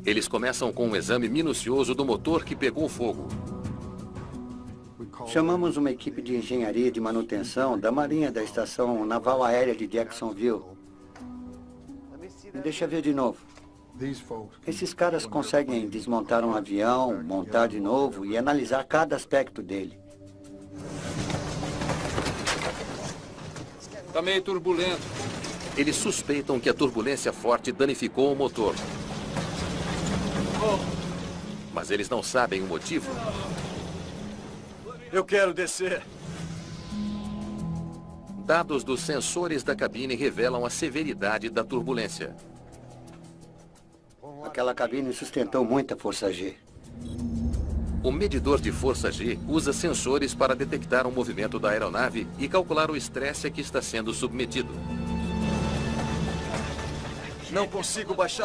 Eles começam com um exame minucioso do motor que pegou fogo. Chamamos uma equipe de engenharia e de manutenção da Marinha da Estação Naval Aérea de Jacksonville. Deixa eu ver de novo. Esses caras conseguem desmontar um avião, montar de novo e analisar cada aspecto dele. Está meio turbulento. Eles suspeitam que a turbulência forte danificou o motor. Mas eles não sabem o motivo. Eu quero descer. Dados dos sensores da cabine revelam a severidade da turbulência. Aquela cabine sustentou muita força G. O medidor de força G usa sensores para detectar o movimento da aeronave e calcular o estresse a que está sendo submetido. Não consigo baixar.